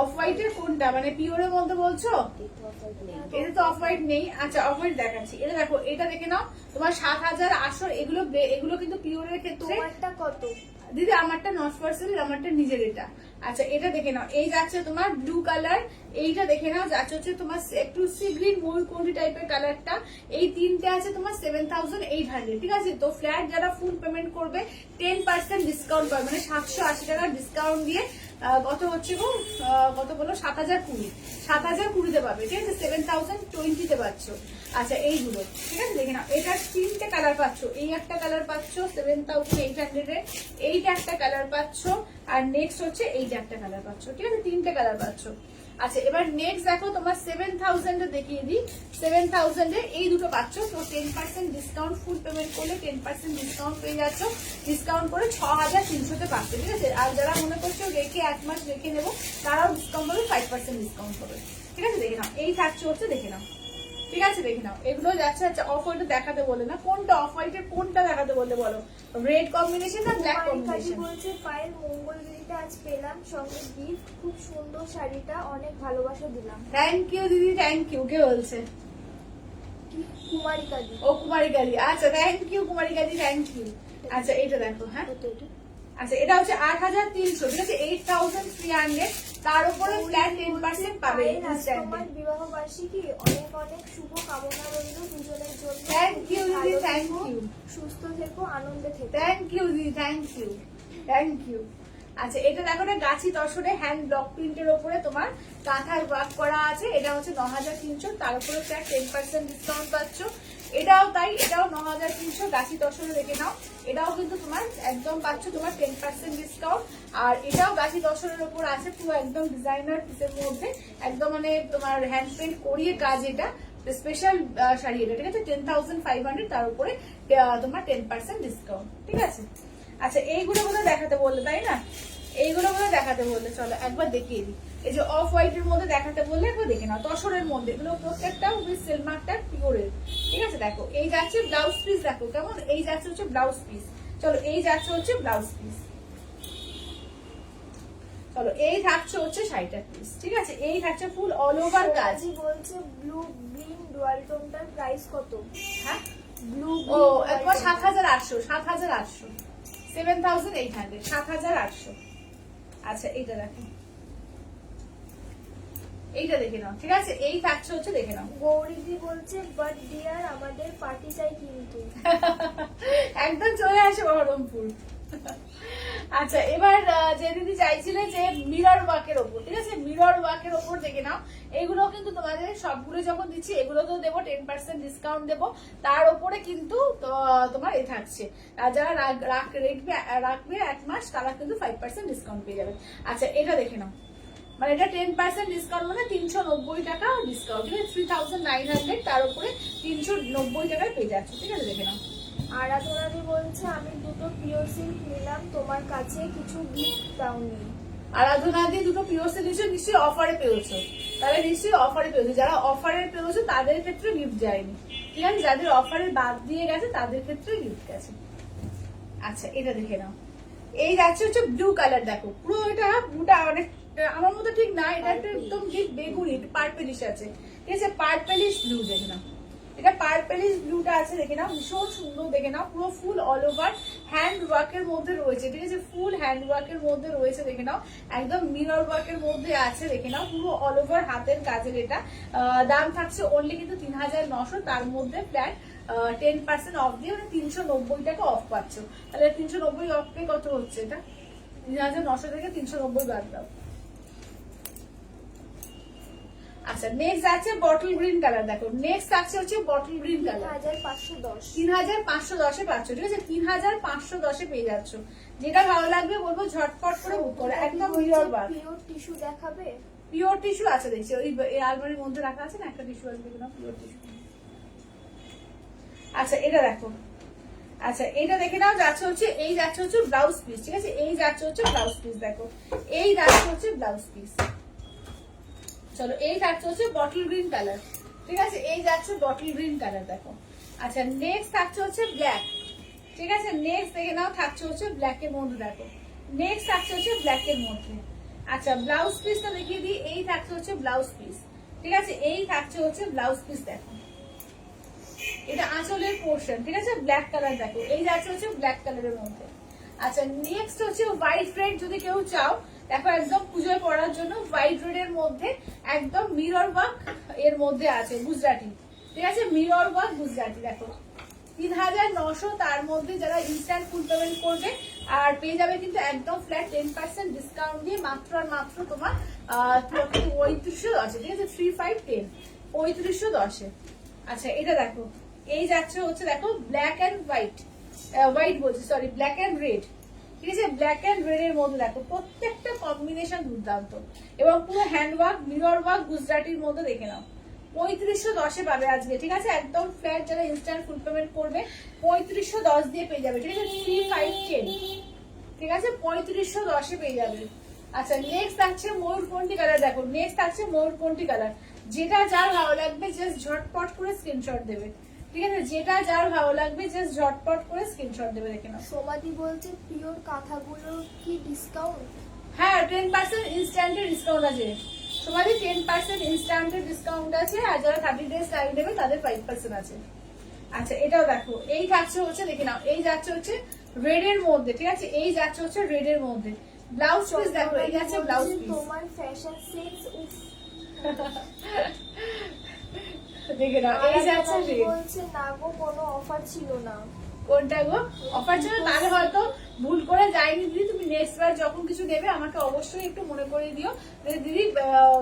অফ হোয়াইটের কোনটা, মানে পিওরের মধ্যে বলছো? এটা তো অফ হোয়াইট নেই। আচ্ছা অফ হোয়াইট দেখাচ্ছি, এটা দেখো, এটা দেখে নাও তোমার ৭৮০০। এগুলো কিন্তু পিওরের ক্ষেত্রে। তোমারটা কত দিদি? আমারটা নট ফর সেল, আমারটা নিজের এটা। আচ্ছা এটা দেখে নাও, এই যাচ্ছে তোমার ব্লু কালার, এইটা দেখে নাও যাচ্ছে হচ্ছে তোমার একটু সি গ্রিন ময়ূরকণ্ঠী টাইপের কালারটা। এই তিনটে আছে তোমার 7800, ঠিক আছে? তো ফ্ল্যাট যারা ফুল পেমেন্ট করবে 10% ডিসকাউন্ট পাবে, মানে 780 টাকা ডিসকাউন্ট দিয়ে কত হচ্ছে গো, কত বলো, 7020তে পাবে, ঠিক আছে? 7020তে পাচ্ছ। আচ্ছা এইগুলো, ঠিক আছে? দেখে নাও, এটা 3টে কালার পাচ্ছ। এই একটা কালার পাচ্ছ 7800 এর, এইটা একটা কালার পাচ্ছ, আর নেক্সট হচ্ছে এইটা একটা কালার পাচ্ছ, ঠিক আছে? 3টে কালার পাচ্ছ। আচ্ছা এবার নেক্সট দেখো তোমার 7000 এ দেখিয়ে দিই। 7000 এ এই দুটো পাচ্ছ। তো 10% ডিসকাউন্ট, ফুল পেমেন্ট করলে 10% ডিসকাউন্ট পেয়ে যাচ্ছ। ডিসকাউন্ট করে 6300 তে পাচ্ছ, ঠিক আছে? আর যারা মনে করছো রেখে 1 মাস রেখে নেবো, তারাও ডিসকাউন্ট পাবে, 5% ডিসকাউন্ট পাবে, ঠিক আছে? দেখে নাও, এই থাকছে হচ্ছে, দেখে নাও, ঠিক আছে? দেখে নাও, এগুলো যাচ্ছে। আচ্ছা অফ হোয়াইট দেখাতে বলে না, কোনটা অফ হোয়াইটের কোনটা দেখাতে বললে বলো? রেড কম্বিনেশন না ব্ল্যাক কম্বিনেশন? বলছে পায়েল মঙ্গলগিরিতে আজ পেলাম, সঙ্গে গিফট, খুব সুন্দর শাড়িটা, অনেক ভালোবাসা দিলাম। থ্যাংক ইউ দিদি, থ্যাংক ইউ। কে বলছে? কুমারিকা দি। ও কুমারিকা দি, আচ্ছা thank you Kumarika di, thank you. আচ্ছা এইটা দেখো, হ্যাঁ আচ্ছা এটা হচ্ছে 8300, ঠিক আছে? 8300, তার উপরে ফ্ল্যাট 10% পাবে। তোমার বিবাহ বার্ষিকী, অনেক অনেক শুভ কামনা রইল দুজনের জন্য। থ্যাংক ইউ দিদি, থ্যাংক ইউ। সুস্থ থেকো, আনন্দে থেকো। থ্যাংক ইউ দিদি, থ্যাংক ইউ, থ্যাংক ইউ। আচ্ছা এটা দেখো না, গাছি তসরে হ্যান্ড ব্লক প্রিন্টের উপরে তোমার কাঁথার ওয়ার্ক করা আছে। এটা হচ্ছে 9300, তার উপরে ফ্ল্যাট 10% ডিসকাউন্ট পাচ্ছ। এটাও তাই, এটাও 9300 গাছি তসরে, দেখে নাও। এটাও কিন্তু তোমার একদম পাচ্ছ তোমার 10% ডিসকাউন্ট। আর এটাও গাছি তসরের উপর আছে, পুরো একদম ডিজাইনার পিসের মধ্যে, একদম মানে তোমার হ্যান্ড পেন্ট করিয়ে কাজ। এটা স্পেশাল শাড়ি, এটা ঠিক আছে? 10500, তার উপরে তোমার 10% ডিসকাউন্ট, ঠিক আছে? আচ্ছা এইগুলো গুলো দেখাতে বললে, তাই না? এইগুলো গুলো দেখাতে বললে, চলো একবার দেখিয়ে দিই। এই যে অফ হোয়াইটের মধ্যে দেখাতে বললে, একবার দেখে নাও। তসরের মধ্যে এগুলো প্রত্যেকটা উইথ সিলমার্কটা পিওরের, ঠিক আছে? দেখো এই যাচ্ছে ব্লাউজ পিস, দেখো কেমন। এই যাচ্ছে হচ্ছে ব্লাউজ পিস, চলো এই যাচ্ছে হচ্ছে ব্লাউজ পিস, চলো এই থাকছে হচ্ছে শাড়িটার পিস, ঠিক আছে? এই থাকছে ফুল অল ওভার কাজ। বলছে ব্লু গ্রিন ডুয়াল টোনটার প্রাইস কত? হ্যাঁ ব্লু, ও একবার 7800, 7800, 7800। আচ্ছা এইটা দেখো, এইটা দেখে নাও, ঠিক আছে? এই থাকছে হচ্ছে, দেখে নাও। গৌরীদি বলছে বাট ডিয়ার আমাদের পার্টি চাই কিন্তু। একদম চলে আসে বহরমপুর। আচ্ছা এবার যে দিদি চাইছিলে যে মিরর ওয়ার্কের ওপর, ঠিক আছে? মিরর ওয়ার্কের ওপর দেখে নাও। এগুলো কিন্তু তোমাদের সবগুলো যখন দিচ্ছি, এগুলো তো দেবো 10% ডিসকাউন্ট দেবো, তার উপরে কিন্তু তোমার এ থাকছে। আর যারা রাখবে 1 মাস, তারা কিন্তু 5% ডিসকাউন্ট পেয়ে যাবে। আচ্ছা এটা দেখে নাও, মানে এটা 10% ডিসকাউন্ট, মানে 390 টাকা ডিসকাউন্ট, ঠিক আছে? 3900, তার উপরে 390 টাকায় পেয়ে যাচ্ছে, ঠিক আছে? দেখে নাও। আরাধনাদি বলছে আমি দুটো পিওর সিল্ক নিলাম, তোমার কাছে কিছু গিফট দাওনি। আরাধনা দিয়ে দুটো পিওর সিল্ক নিশ্চয়ই অফারে পেয়েছো, তাহলে নিশ্চয়ই অফারে পেয়েছো। যারা অফারে পেয়েছো তাদের ক্ষেত্রে গিফট যায়নি, ঠিক আছে? যাদের অফারের বাদ দিয়ে গেছে তাদের ক্ষেত্রে গিফট গেছে। আচ্ছা এটা দেখে নাও, এই যাচ্ছে হচ্ছে ব্লু কালার, দেখো পুরো এটা ব্লুটা অনেক আমার মতো ঠিক না, এটা একটা একদম ডিপ বেগুনি, পার্পেলিশ আছে, ঠিক আছে? পার্পেলিশ ব্লু, দেখে নাও। এটা পার্পেলিশ ব্লুটা আছে, দেখে নাও, ভীষণ সুন্দর, দেখে নাও। পুরো ফুল অল ওভার হ্যান্ড ওয়ার্কের মধ্যে রয়েছে, ঠিক আছে? ফুল হ্যান্ড ওয়ার্কের মধ্যে রয়েছে, দেখে নাও। একদম মিরর ওয়ার্কের মধ্যে আছে, দেখে নাও। পুরো অল ওভার হাতের কাজের এটা। দাম থাকছে অনলি কিন্তু 3900, তার মধ্যে ফ্ল্যাট 10% অফ দিয়ে, মানে 390 টাকা অফ পাচ্ছ। তাহলে 390 অফ পে কত হচ্ছে? এটা 3900 থেকে 390 বাদ দাও। আচ্ছা নেক্সট আছে বটল গ্রিন কালার, দেখো নেক্সট আছে হচ্ছে বটল গ্রিন কালার, 3510, 3510 পাচ্ছ, ঠিক আছে? 3510 পেয়ে যাচ্ছ। যেটা ভালো লাগবে বলবো ঝটপট করে বুক করো, একদম মিরর ওয়ার্ক। পিওর টিস্যু দেখাবে? পিওর টিস্যু আছে, দেখছি ওই আলমারির মধ্যে রাখা আছে না, একটা টিস্যু আছে, দেখো না, পিওর টিস্যু। আচ্ছা এটা দেখো, আচ্ছা এটা দেখে নাও। যাচ্ছে হচ্ছে, এই যাচ্ছে হচ্ছে ব্লাউজ পিস, ঠিক আছে? এই যাচ্ছে হচ্ছে ব্লাউজ পিস, দেখো এই যাচ্ছে হচ্ছে ব্লাউজ পিস, চলো এই থাকছে হচ্ছে বটল গ্রিন কালার, ঠিক আছে, এই যাচ্ছে বটল গ্রিন কালার দেখো। আচ্ছা নেক্সট থাকছে হচ্ছে ব্ল্যাক, ঠিক আছে, নেক্সট দেখে নাও থাকছে হচ্ছে ব্ল্যাক এর মধ্যে দেখো, নেক্সট থাকছে হচ্ছে ব্ল্যাক এর মধ্যে। আচ্ছা ব্লাউজ পিসটা দেখিয়ে দিই, এই থাকছে হচ্ছে ব্লাউজ পিস, ঠিক আছে, এই থাকছে হচ্ছে ব্লাউজ পিস দেখো, এটা আঁচলের পোর্শন, ঠিক আছে, ব্ল্যাক কালার দেখো, এই যাচ্ছে হচ্ছে ব্ল্যাক কালারের মধ্যে। আচ্ছা নেক্সট হচ্ছে হোয়াইট রেড, যদি কেউ চাও দেখো একদম পুজোয় পরার জন্য হোয়াইট রেড এর মধ্যে একদম মিরর ওয়ার্ক এর মধ্যে আছে গুজরাটি, ঠিক আছে, মিরর ওয়ার্ক গুজরাটি দেখো 3900, তার মধ্যে যারা ইনস্ট্যান্ট ফুল পেমেন্ট করবে আর পেয়ে যাবে কিন্তু একদম ফ্ল্যাট 10% ডিসকাউন্ট দিয়ে মাত্র আর মাত্র তোমার 3510, ঠিক আছে, 3510 3510। আচ্ছা এটা দেখো, এই যাচ্ছে হচ্ছে দেখো ব্ল্যাক এন্ড হোয়াইট, হোয়াইট বলছি সরি, ব্ল্যাক এন্ড রেড, ঠিক আছে, ব্ল্যাক এন্ড রেড এর মধ্যে দেখো প্রত্যেকটা কম্বিনেশন দুর্দান্ত এবং পুরো হ্যান্ড ওয়ার্ক মিরর ওয়ার্ক গুজরাটির মধ্যে দেখে নাও 3510 পাবে আজকে, ঠিক আছে, একদম ফ্ল্যাট যারা ইনস্ট্যান্ট ফুল পেমেন্ট করবে 3510 দিয়ে পেয়ে যাবে, ঠিক আছে, 3510, ঠিক আছে, 3510 পেয়ে যাবে। আচ্ছা নেক্সট থাকছে ময়ূরকণ্ঠী কালার দেখো, নেক্সট থাকছে ময়ূরকণ্ঠী কালার, যেটা যার ভালো লাগবে জাস্ট ঝটপট করে স্ক্রিনশট দেবে, ঠিক আছে, যেটা যার ভালো লাগবে জাস্ট ঝটপট করে স্ক্রিনশট দেবে দেখে নাও। সোমাদি বলছে পিওর কাঁথাগুলো কি ডিসকাউন্ট? হ্যাঁ 10% ইনস্ট্যান্টের ডিসকাউন্ট আছে তোমাদের, 10% ইনস্ট্যান্টের ডিসকাউন্ট আছে, আর যারা 30 ডেজ টাইম দেবে তাদের 5% আছে। আচ্ছা এটাও দেখো, এই যাচ্ছে হচ্ছে দেখে নাও, এই যাচ্ছে হচ্ছে রেড এর মধ্যে, ঠিক আছে, এই যাচ্ছে হচ্ছে রেড এর মধ্যে, ব্লাউজ পিস দেখো, এই যাচ্ছে ব্লাউজ পিস, তোমার ফ্যাশন সেন্স উফ। দেখে নাও, এই যাচ্ছে রেড। বলছে না গো কোনো অফার ছিল না। কোনটা গো অফার ছিল? তাহলে হয়তো ভুল করে যায়নি দিদি, তুমি নেক্সট বার যখন কিছু নেবে আমাকে অবশ্যই একটু মনে করে দিও যে দিদি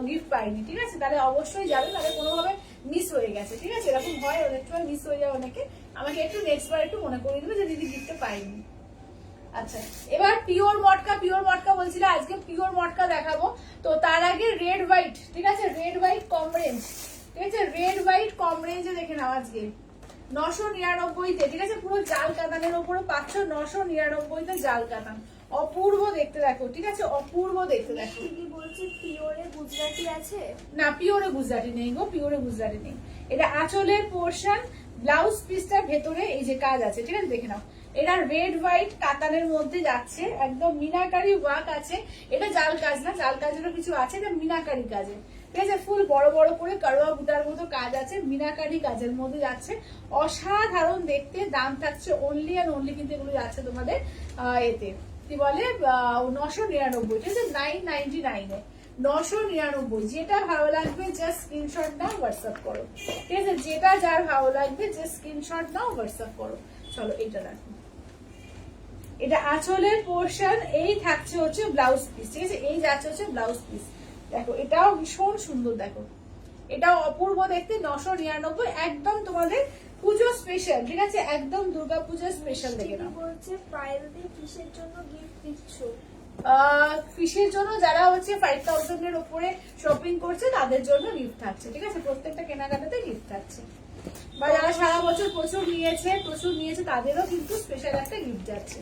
গিফট পাইনি, ঠিক আছে, তাহলে অবশ্যই যাবে, তাহলে কোনোভাবে মিস হয়ে গেছে, ঠিক আছে, এরকম হয় অনেক সময় মিস হয়ে যায় অনেকে, আমাকে একটু নেক্সট বার একটু মনে করে দিবে যে দিদি গিফটটা পাইনি। আচ্ছা এবার পিওর মটকা বলছিলে আজকে পিওর মটকা দেখাবো, তো তার আগে রেড হোয়াইট, ঠিক আছে, রেড হোয়াইট কম রেঞ্জ, ঠিক আছে, রেড হোয়াইট কম রেঞ্জে দেখে নাও আজকে 999-তে, ঠিক আছে, পুরো জাল কাতানের উপরে পাচ্ছ 999-তে জাল কাতান, অপূর্ব দেখতে দেখো, ঠিক আছে, অপূর্ব দেখতে দেখো। দিদি বলছে পিওরে গুজরাটি আছে? না পিওরে গুজরাটি নেই গো, পিওরে গুজরাটি নেই, এটা আঁচলের পোর্শন, ব্লাউজ পিসটার ভেতরে এই যে কাজ আছে, ঠিক আছে, দেখে নাও, এটা রেড হোয়াইট কাতানের মধ্যে যাচ্ছে, একদম মিনাকারি ওয়ার্ক আছে, এটা জাল কাজ না, জাল কাজেরও কিছু আছে, এটা মিনাকারি কাজে, ঠিক আছে, ফুল বড় বড় করে কারোয়া বুটার মতো কাজ আছে, মিনাকারি কাজের মধ্যে যাচ্ছে, অসাধারণ দেখতে, দাম থাকছে অনলি অ্যান্ড অনলি কিন্তু এগুলো যাচ্ছে তোমাদের এতে কি বলে 999, ঠিক আছে, 999-এ 999, যেটা ভালো লাগবে জাস্ট স্ক্রিনশট নাও হোয়াটসঅ্যাপ করো, ঠিক আছে, যেটা যার ভালো লাগবে জাস্ট স্ক্রিনশট নাও হোয়াটসঅ্যাপ করো। চলো এইটা দেখো, এটা আঁচলের পোর্শন, এই থাকছে হচ্ছে ব্লাউজ পিস, ঠিক আছে, এই যাচ্ছে হচ্ছে ব্লাউজ পিস দেখো, এটাও ভীষণ সুন্দর দেখো, এটাও অপূর্ব দেখতে 999, একদম তোমাদের পুজো স্পেশাল, ঠিক আছে, একদম দুর্গা পুজো স্পেশাল দেখে নাও। বলছে পায়েল দি কিসের জন্য গিফট দিচ্ছ? ফিশের জন্য, যারা হচ্ছে 5000 এর উপরে শপিং করছে তাদের জন্য গিফট থাকছে, ঠিক আছে, প্রত্যেকটা কেনাকাটাতে গিফট থাকছে, বা যারা সারা বছর প্রচুর নিয়েছে তাদেরও কিন্তু স্পেশাল একটা গিফট যাচ্ছে।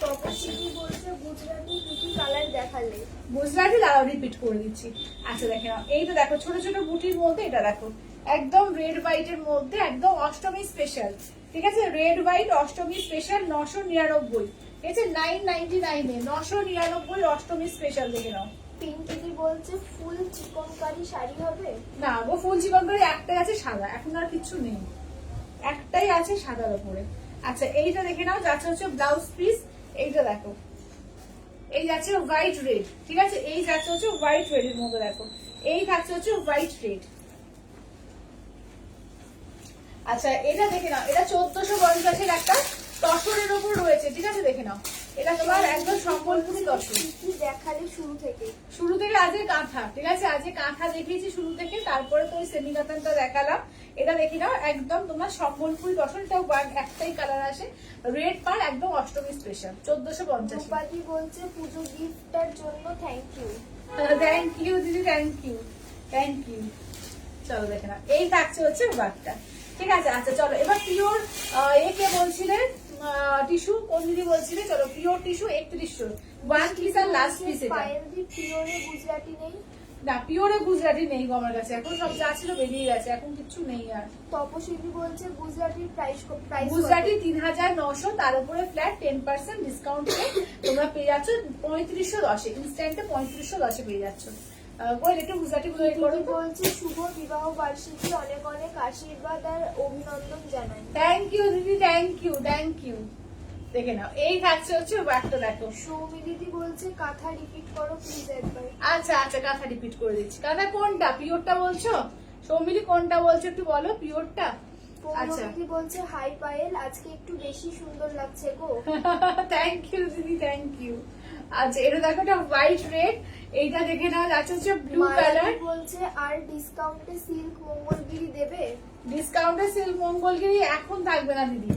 তপস্বী বলছে গুজরাটি কি কি কালার দেখালে? গুজরাটি দাঁড়াও রিপিট করে দিচ্ছি। আচ্ছা দেখে নাও, এই তো দেখো ছোট ছোট বুটির মধ্যে, এটা দেখো একদম রেড হোয়াইট এর মধ্যে, একদম অষ্টমী স্পেশাল, ঠিক আছে, রেড হোয়াইট অষ্টমী স্পেশাল 999, ঠিক আছে, 999-এ 999 অষ্টমী স্পেশাল দেখে নাও। পিঙ্কিদি বলছে ফুল চিকনকারি শাড়ি হবে? না গো ফুল চিকনকারি একটাই আছে সাদা, এখন আর কিছু নেই, একটাই আছে সাদার উপরে। আচ্ছা এইটা দেখে নাও, যাচ্ছে হচ্ছে ব্লাউজ পিস, এইটা দেখো, এই যাচ্ছে হোয়াইট রেড, ঠিক আছে, এই যাচ্ছে হচ্ছে হোয়াইট রেড এর মধ্যে দেখো, এই থাকছে হচ্ছে হোয়াইট রেড। আচ্ছা এটা দেখে নাও, এটা 1450-এর একটা তসরের উপর রয়েছে, ঠিক আছে, দেখে নাও, এটা তোমার একদম সম্বলপুরি তসর। কি দেখালে শুরু থেকে আজকে কাঁথা, ঠিক আছে, আজকে কাঁথা দেখিয়েছি শুরু থেকে, তারপরে তো ওই সেমি কাতানটা দেখালাম, এটা দেখে নাও একদম তোমার সম্বলপুরি তসর, এটাও একটাই কালার আসে, রেড পার, একদম অষ্টমী স্পেশাল 1450। রূপাদি বলছে পুজো গিফটটার জন্য থ্যাংক ইউ। থ্যাংক ইউ দিদি, থ্যাংক ইউ। চলো দেখে নাও, এই থাকছে হচ্ছে ওয়ার্কটা, ঠিক আছে। আচ্ছা চলো এবার পিওর কে বলছিলে টিস্যু, কোন দিদি বলছিলে, চলো পিওর টিস্যু 3100, ওয়ান পিস আর লাস্ট পিস। এটা পায়েল দি পিওরে গুজরাটি নেই? না পিওরে গুজরাটি নেই গো আমার কাছে, এখন সব যা ছিল বেরিয়ে গেছে, এখন কিচ্ছু নেই আর। তপশিলি বলছে গুজরাটির প্রাইস গুজরাটি 3900, তার উপরে ফ্ল্যাট 10% ডিসকাউন্টে তোমরা পেয়ে যাচ্ছ 3510, ইনস্ট্যান্টে 3510 পেয়ে যাচ্ছ। বল একটু গুজরাটি গুলো করো তো। বলছে শুভ বিবাহ বার্ষিকী, অনেক অনেক আশীর্বাদ আর অভিনন্দন জানাই। থ্যাংক ইউ দিদি, থ্যাংক ইউ, থ্যাংক ইউ। দেখে নাও, এই থাকছে হচ্ছে বারটা দেখো। সৌমি দিদি বলছে কাঁথা রিপিট করো প্লিজ একবার। আচ্ছা আচ্ছা, কাঁথা রিপিট করে দিচ্ছি। কাঁথা কোনটা, পিওরটা বলছো? সৌমিলি কোনটা বলছো একটু বলো, পিওরটা? আচ্ছা পৌলমিদি বলছে হাই পায়েল, আজকে একটু বেশি সুন্দর লাগছে গো। থ্যাংক ইউ দিদি, থ্যাংক ইউ। আচ্ছা এটা দেখো, এটা হোয়াইট রেড, এইটা দেখে নাও যাচ্ছে হচ্ছে ব্লু কালার। বলছে আর ডিসকাউন্টে সিল্ক মঙ্গলগিরি দেবে? ডিসকাউন্টে সিল্ক মঙ্গলগিরি এখন থাকবে না দিদি,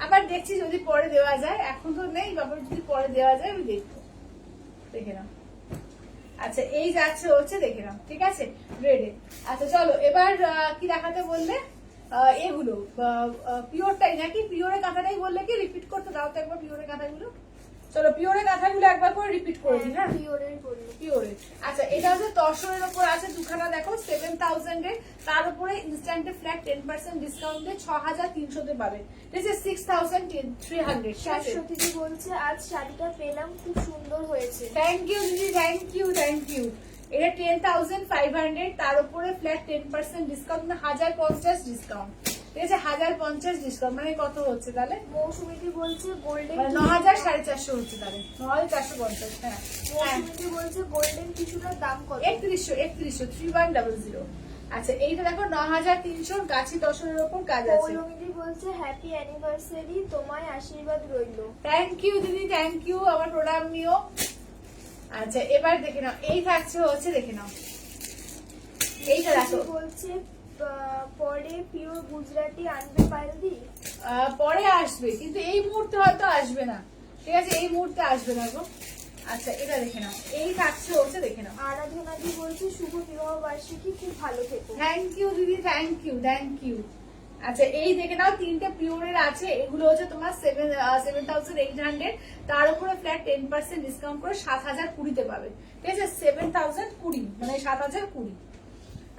আবার দেখছি যদি পরে দেওয়া যায়, এখন তো নেই বাবা, যদি পরে দেওয়া যায় আমি দেখবো, দেখে নাও। আচ্ছা এই যাচ্ছে হচ্ছে, দেখে নাও, ঠিক আছে রেডে। আচ্ছা চলো এবার কি দেখাতে বললে? এগুলো পিওরটাই নাকি? পিওরের কাঁথাটাই বললে কি? রিপিট করতে দাও তো একবার পিওরের কাঁথাগুলো। চলো পিওরের কাঁথাগুলো একবার করে রিপিট করে দিই। হ্যাঁ পিওরের বললো। পিওরের। আচ্ছা এটা হচ্ছে তসরের উপর আছে দুখানা দেখো 7000 এর, তার উপরে ইনস্ট্যান্টে ফ্ল্যাট 10% ডিসকাউন্ট দিয়ে 6300 তে পাবে। This is 6300। শাশ্বতী বলছে আজ শাড়িটা পেলাম, খুব সুন্দর হয়েছে। থ্যাংক ইউ দিদি, থ্যাংক ইউ, থ্যাংক ইউ। এটা 10500, তার উপরে ফ্ল্যাট 10% ডিসকাউন্ট, 1050 ডিসকাউন্ট, ঠিক আছে 1050 ডিসকাউন্ট, মানে কত হচ্ছে তাহলে? মৌসুমীদি বলছে গোল্ডেন, 9450 হচ্ছে তাহলে, 9450। হ্যাঁ মৌসুমীদি বলছে গোল্ডেন টিস্যুটার দাম কত? 3100। আচ্ছা এইটা দেখো 9300, গাছি দশরের উপর কাজ আছে। পৌলমিদি বলছে হ্যাপি অ্যানিভার্সারি, তোমায় আশীর্বাদ রইলো। থ্যাংক ইউ দিদি, থ্যাংক ইউ, আমার প্রণাম নিও। আচ্ছা এবার দেখে নাও, এই থাকছে হচ্ছে, দেখে নাও এইটা দেখো। বলছে পরে পিওর গুজরাটি আনবে পাইলদি? পরে আসবে, কিন্তু এই মুহূর্তে হয়তো আসবে না, ঠিক আছে এই মুহূর্তে আসবে না গো। আচ্ছা এটা দেখে নাও, এই থাকছে হচ্ছে, দেখে নাও। আরাধনাদি বলছে শুভ বিবাহ বার্ষিকী, খুব ভালো থেকো। থ্যাংক ইউ দিদি, থ্যাংক ইউ, থ্যাংক ইউ। আচ্ছা এই দেখে নাও, তিনটে পিওরের আছে, এগুলো হচ্ছে তোমার 7800, তার উপরে ফ্ল্যাট 10% ডিসকাউন্ট করে 7020 তে পাবে, ঠিক আছে 7020, মানে 7020।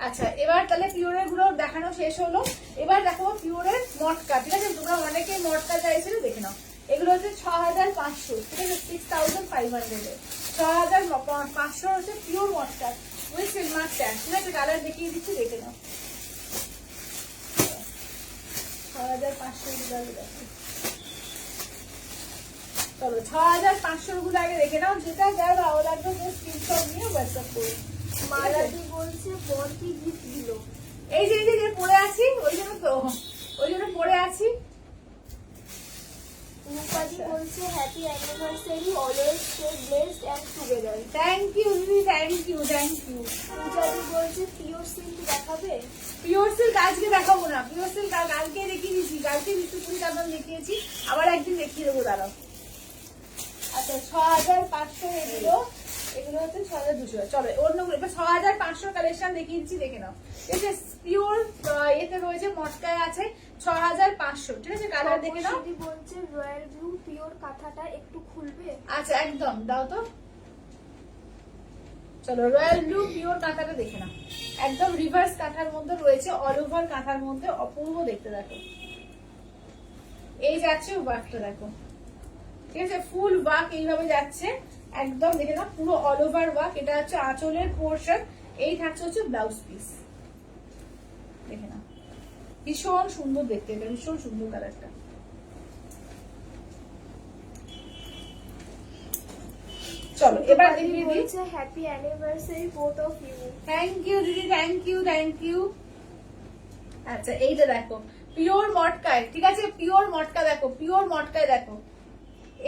আচ্ছা এবার তাহলে পিওরের গুলো দেখানো শেষ হলো, এবার দেখো পিওরের মটকা, ঠিক আছে তোমরা অনেকেই মটকা চাইছিলে, দেখে নাও এগুলো হচ্ছে 6500, ঠিক আছে 6500 6500 হচ্ছে pure matka with silver tag, ঠিক আছে কালার দেখিয়ে দিচ্ছি, দেখে নাও 6500 গুলো দেখো। চলো 6500 গুলো আগে দেখে নাও, যেটা যার ভালো লাগবে স্ক্রিনশট নিয়ে হোয়াটসঅ্যাপ করুন। মালাদি বলছে বর কি গিফট দিল? এই যে পরে আছি, ওই জন্য পরে আছি। রূপাদি বলছে happy anniversary, always stay blessed and together. Thank you দিদি, থ্যাংক ইউ, থ্যাংক ইউ। পূজাদি বলছে পিওর সিল্ক দেখাবে? পিওর সিল্ক আজকে দেখাবো না, পিওর সিল্ক কালকে দেখিয়ে দিয়েছি, কালকে বিষ্ণুপুরি কাদম দেখিয়েছি, আবার একদিন দেখিয়ে দেবো দাঁড়াও। আচ্ছা 6500 এগুলো হচ্ছে 6200। চলো অন্যগুলো এবার 6500 কালেকশন দেখিয়ে দিচ্ছি, দেখে নাও। এই যে পিওর এতে রয়েছে, মটকায় আছে 6500, ঠিক আছে কালার দেখে নাও। দিদি বলছে রয়্যাল ব্লু পিওর কাঁথাটা একটু খুলবে? আচ্ছা একদম দাও তো। চলো রয়্যাল ব্লু পিওর কাঁথাটা দেখে নাও, একদম রিভার্স কাঁথার মধ্যে রয়েছে, অল ওভার কাঁথার মধ্যে, অপূর্ব দেখতে দেখো। এই যাচ্ছে ওয়ার্কটা দেখো, ঠিক আছে ফুল ওয়ার্ক এইভাবে যাচ্ছে, একদম দেখে নাও পুরো অল ওভার ওয়ার্ক। এটা হচ্ছে আঁচলের পোর্শন, এই থাকছে হচ্ছে ব্লাউজ পিস, দেখে নাও ভীষণ সুন্দর দেখতে, এটা ভীষণ সুন্দর কালারটা। চলো এবার দেখিয়ে দিই। বলছে happy anniversary both of you. Thank you দিদি, থ্যাংক ইউ, থ্যাংক ইউ। আচ্ছা এইটা দেখো পিওর মটকায়, ঠিক আছে পিওর মটকা দেখো, পিওর মটকায় দেখো,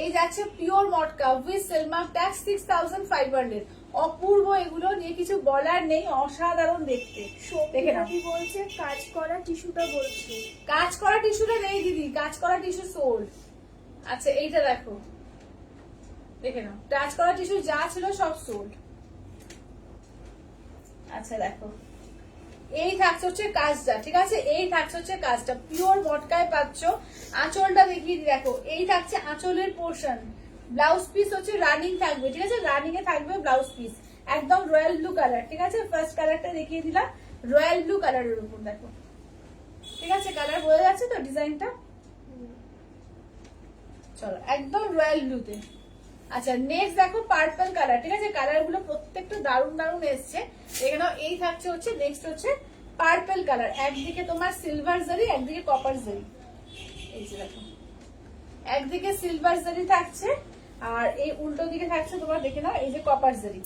এই যাচ্ছে pure matka with silk mark tag 6500, অপূর্ব, এগুলো নিয়ে কিছু বলার নেই, অসাধারণ দেখতে, দেখে নাও। কি বলছে কাজ করা টিস্যুটা বলছি? কাজ করা টিস্যুটা নেই দিদি, কাজ করা টিস্যু সোল্ড। আচ্ছা এইটা দেখো, দেখে নাও কাজ করা টিস্যু যা ছিল সব সোল্ড। আচ্ছা দেখো এই থাকছে হচ্ছে কাজটা, ঠিক আছে এই থাকছে হচ্ছে কাজটা, পিওর মটকায় পাচ্ছ। আঁচলটা দেখিয়ে দিই দেখো, এই থাকছে আঁচলের পোর্শন, ব্লাউজ পিস হচ্ছে রানিং থাকবে, ঠিক আছে রানিং এ থাকবে ব্লাউজ পিস, একদম রয়্যাল ব্লু কালার, ঠিক আছে। ফার্স্ট কালারটা দেখিয়ে দিলাম, রয়্যাল ব্লু কালারের উপর দেখো, ঠিক আছে। কালার বোঝা যাচ্ছে তো ডিজাইনটা? চলো একদম রয়্যাল ব্লুতে। আচ্ছা নেক্সট দেখো পার্পল কালার, ঠিক আছে। কালার গুলো প্রত্যেকটা দারুণ দারুণ এসছে। এখানে এই থাকছে হচ্ছে, নেক্সট হচ্ছে পার্পল কালার, একদিকে তোমার সিলভার জারি, একদিকে কপার জারি। এই যে দেখো, একদিকে সিলভার জারি থাকছে আর এই উল্টো দিকে থাকছে তোমার, দেখে নাও, এই যে কপার জারি,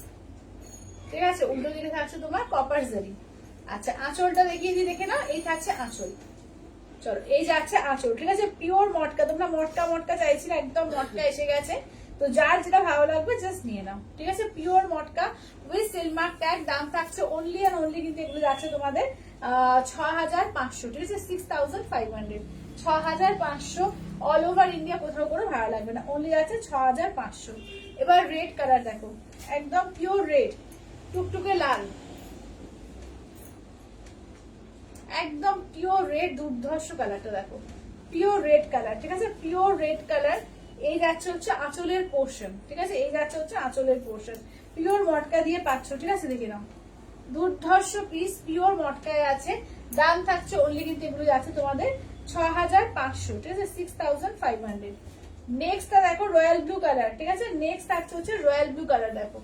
ঠিক আছে। উল্টো দিকে থাকছে তোমার কপার জারি। আচ্ছা আঁচলটা দেখিয়ে দিই, দেখে নাও, এই থাকছে আঁচল। চলো এই যাচ্ছে আঁচল, ঠিক আছে। পিওর মটকা, তোমরা মটকা মটকা চাইছিলে, একদম মটকা এসে গেছে। তো যার যেটা ভালো লাগবে জাস্ট নিয়ে নাও, ঠিক আছে। Pure matka with silk mark tag, দাম থাকছে অনলি অ্যান্ড অনলি কিন্তু এগুলো যাচ্ছে তোমাদের 6500, ঠিক আছে। 6500, 6500 অল ওভার ইন্ডিয়া, কোথাও করে ভাড়া লাগবে না, অনলি যাচ্ছে 6500। এবার রেড কালার দেখো, একদম পিওর রেড, টুকটুকে লাল, একদম পিওর রেড, দুর্ধর্ষ কালারটা দেখো, পিওর রেড কালার, ঠিক আছে। পিওর রেড কালার, এই যাচ্ছে হচ্ছে আঁচলের পোর্শন, ঠিক আছে। এই যাচ্ছে হচ্ছে আঁচলের পোর্শন, পিওর মটকা দিয়ে পাচ্ছ, ঠিক আছে। দেখে নাও, দুর্ধর্ষ পিস, পিওর মটকায় আছে। দাম থাকছে অনলি কিন্তু এগুলো যাচ্ছে তোমাদের 6500, ঠিক আছে। 6500। নেক্সটটা দেখো রয়্যাল ব্লু কালার, ঠিক আছে। নেক্সট থাকছে হচ্ছে রয়্যাল ব্লু কালার, দেখো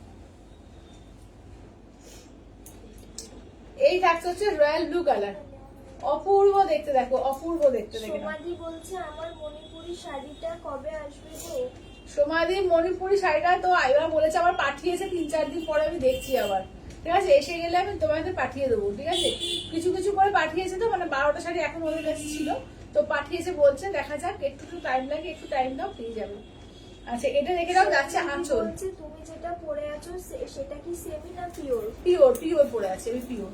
এই থাকছে হচ্ছে রয়্যাল ব্লু কালার, অপূর্ব দেখতে, দেখো অপূর্ব দেখতে। দেখে নাও, সমাধি বলছে আমার মণিপুরি শাড়িটা কবে আসবে গো? সমাধি মণিপুরি শাড়িটা তো আইবা বলেছে, আবার পাঠিয়েছে 3-4 দিন পরে, আমি দেখছি আবার, ঠিক আছে। এসে গেলে আমি তোমাদের পাঠিয়ে দেবো, ঠিক আছে। কিছু কিছু করে পাঠিয়েছে তো, মানে 12টা শাড়ি এখন ওদের কাছে ছিল তো পাঠিয়েছে, বলছে দেখা যাক, একটু টাইম লাগে, একটু টাইম দাও, পেয়ে যাবে। আচ্ছা এটা দেখে নাও, যাচ্ছে আঁচল। বলছে তুমি যেটা পরে আছো সেটা কি সেমি না পিওর? পিওর, পিওর পরে আছে, আমি পিওর।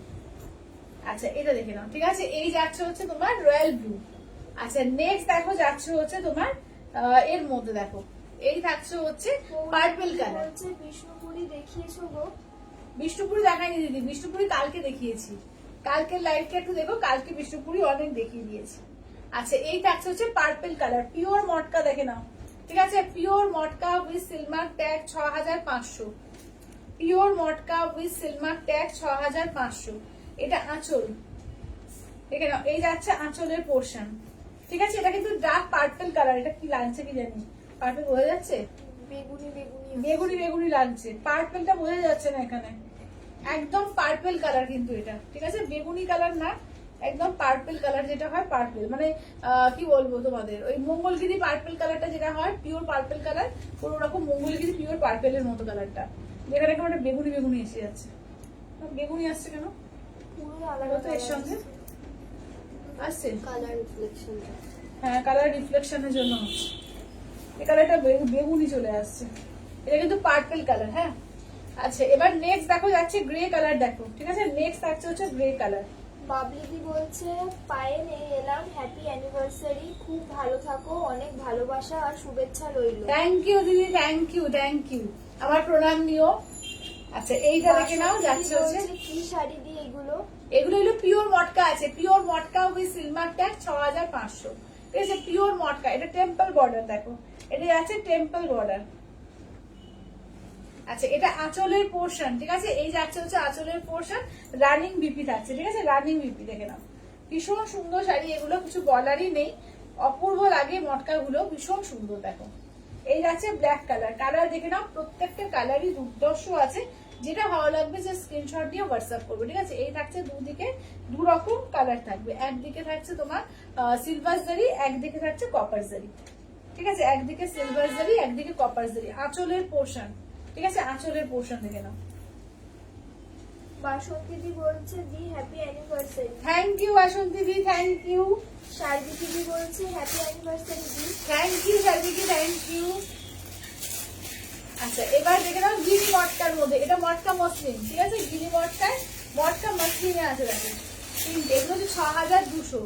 আচ্ছা এটা দেখে নাও, ঠিক আছে। এই যাচ্ছে হচ্ছে তোমার রয়্যাল ব্লু। আচ্ছা নেক্সট দেখো যাচ্ছে হচ্ছে তোমার এর মধ্যে দেখো, এই থাকছে হচ্ছে পার্পল কালার। বলছে বিষ্ণুপুরি দেখিয়েছো গো? বিষ্ণুপুরি দেখাইনি দিদি, বিষ্ণুপুরি কালকে দেখিয়েছি, কালকের লাইভটা একটু দেখো, কালকে বিষ্ণুপুরি অনেক দেখিয়ে দিয়েছি। আচ্ছা এই থাকছে হচ্ছে পার্পল কালার, পিওর মটকা, দেখে নাও, ঠিক আছে। Pure matka with silk mark tag 6500, pure matka with silk mark tag 6500। এটা আঁচল, দেখে নাও, এই যাচ্ছে আঁচলের পোর্শন, ঠিক আছে। এটা কিন্তু ডার্ক পার্পল কালার, এটা কি লাগছে কি জানি, পার্পল বোঝা যাচ্ছে? বেগুনি বেগুনি বেগুনি বেগুনি লাগছে, পার্পলটা বোঝা যাচ্ছে না এখানে, একদম পার্পল কালার কিন্তু এটা, ঠিক আছে। বেগুনি কালার না, একদম পার্পল কালার, যেটা হয় পার্পল, মানে কি বলবো তোমাদের, ওই মঙ্গলগিরি পার্পল কালারটা যেটা হয়, পিওর পার্পল কালার, কোনো রকম মঙ্গলগিরি পিওর পার্পলের মতো কালারটা, যেখানে কেমন একটা বেগুনি বেগুনি এসে যাচ্ছে। বেগুনি আসছে কেন? পুরো দেখো আলাদা তো এর সঙ্গে আসছে, কালার রিফ্লেকশনটা। হ্যাঁ কালার রিফ্লেকশনের জন্য হচ্ছে, এই কালারটা বেগুনি চলে আসছে, এটা কিন্তু পার্পল কালার, হ্যাঁ। আচ্ছা এবার নেক্সট দেখো যাচ্ছে গ্রে কালার, দেখো, ঠিক আছে। নেক্সট থাকছে হচ্ছে গ্রে কালার। বাবলিদি বলছে পায়ে নিয়ে এলাম, হ্যাপি অ্যানিভার্সারি, খুব ভালো থাকো, অনেক ভালোবাসা আর শুভেচ্ছা রইল। থ্যাংক ইউ দিদি, থ্যাংক ইউ, থ্যাংক ইউ, আমার প্রণাম নিও। আচ্ছা এইটা দেখে নাও, যাচ্ছে হচ্ছে কি শাড়ি দিয়ে এগুলো? এগুলো হলো পিওর মটকা আছে, পিওর মটকা উইথ সিলমার ট্যাগ 6500, ঠিক আছে। পিওর মটকা, এটা টেম্পল বর্ডার, দেখো এটা যাচ্ছে টেম্পল বর্ডার। আচ্ছা এটা আঁচলের পোর্শন, ঠিক আছে। এই যাচ্ছে হচ্ছে আঁচলের পোর্শন, রানিং বিপি থাকছে, ঠিক আছে। রানিং বিপি দেখে নাও, ভীষণ সুন্দর শাড়ি এগুলো, কিছু বলারই নেই, অপূর্ব লাগে মটকাগুলো, ভীষণ সুন্দর। দেখো এই যাচ্ছে ব্ল্যাক কালার, কালার দেখে নাও, প্রত্যেকটা কালারই দুর্দর্শ আছে, যেটা ভালো লাগবে যে স্ক্রিনশট দিয়ে হোয়াটসঅ্যাপ করবে, ঠিক আছে। এই থাকছে দুদিকে দু রকম কালার থাকবে, একদিকে থাকছে তোমার সিলভার জারি, একদিকে থাকছে কপার জারি, ঠিক আছে। একদিকে সিলভার জারি, একদিকে কপার জারি, আঁচলের পোর্শন, ঠিক আছে। আঁচলের পোর্শন দেখে নাও। বাসন্তী বলছে di happy anniversary. Thank you Basanti di, thank you. Sharadi di বলছে happy anniversary di. Thank you শারদিকে, থ্যাংক ইউ। আচ্ছা এবার দেখে নাও গিনি মটকার মধ্যে, এটা মটকা মসলিন, ঠিক আছে। গিনি মটকায় মটকা মসলিনে আছে, দেখো তিনটে, এগুলো হচ্ছে 6200,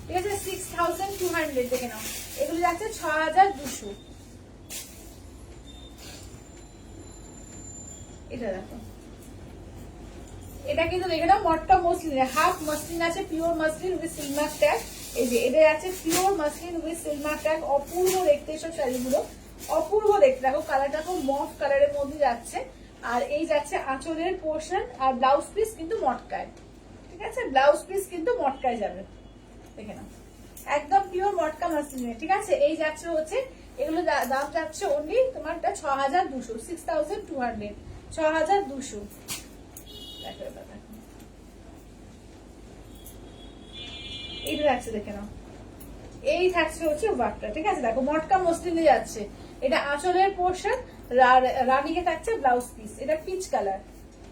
ঠিক আছে। 6200 দেখে নাও, এগুলো যাচ্ছে 6200। এটা দেখো, এটা কিন্তু দেখে নাও মটকা মসলিন, হাফ মসলিন আছে, pure muslin with silk mark tag. এই যে এটা আছে pure muslin with silk mark tag, অপূর্ব দেখতে এসব শাড়িগুলো, অপূর্ব দেখতে। দেখো কালারটা খুব মফ কালারের মধ্যে যাচ্ছে, আর এই যাচ্ছে আঁচলের পোর্শন, আর ব্লাউজ পিস কিন্তু মটকায়, ঠিক আছে? ব্লাউজ পিস কিন্তু মটকায় যাবে, দেখে নাও একদম পিওর মটকা মাসলিনে, ঠিক আছে? এই যাচ্ছে হচ্ছে, এগুলো দাম যাচ্ছে অনলি তোমার 6200, 6200, 6200। দেখো এবার দেখো, এইটা যাচ্ছে, দেখে নাও এই থাকছে হচ্ছে ওয়ার্কটা, ঠিক আছে? দেখো মটকা মসলিনে যাচ্ছে, এটা আঁচলের পোর্শন, রানিকে থাকছে ব্লাউজ পিস, এটা পিচ কালার,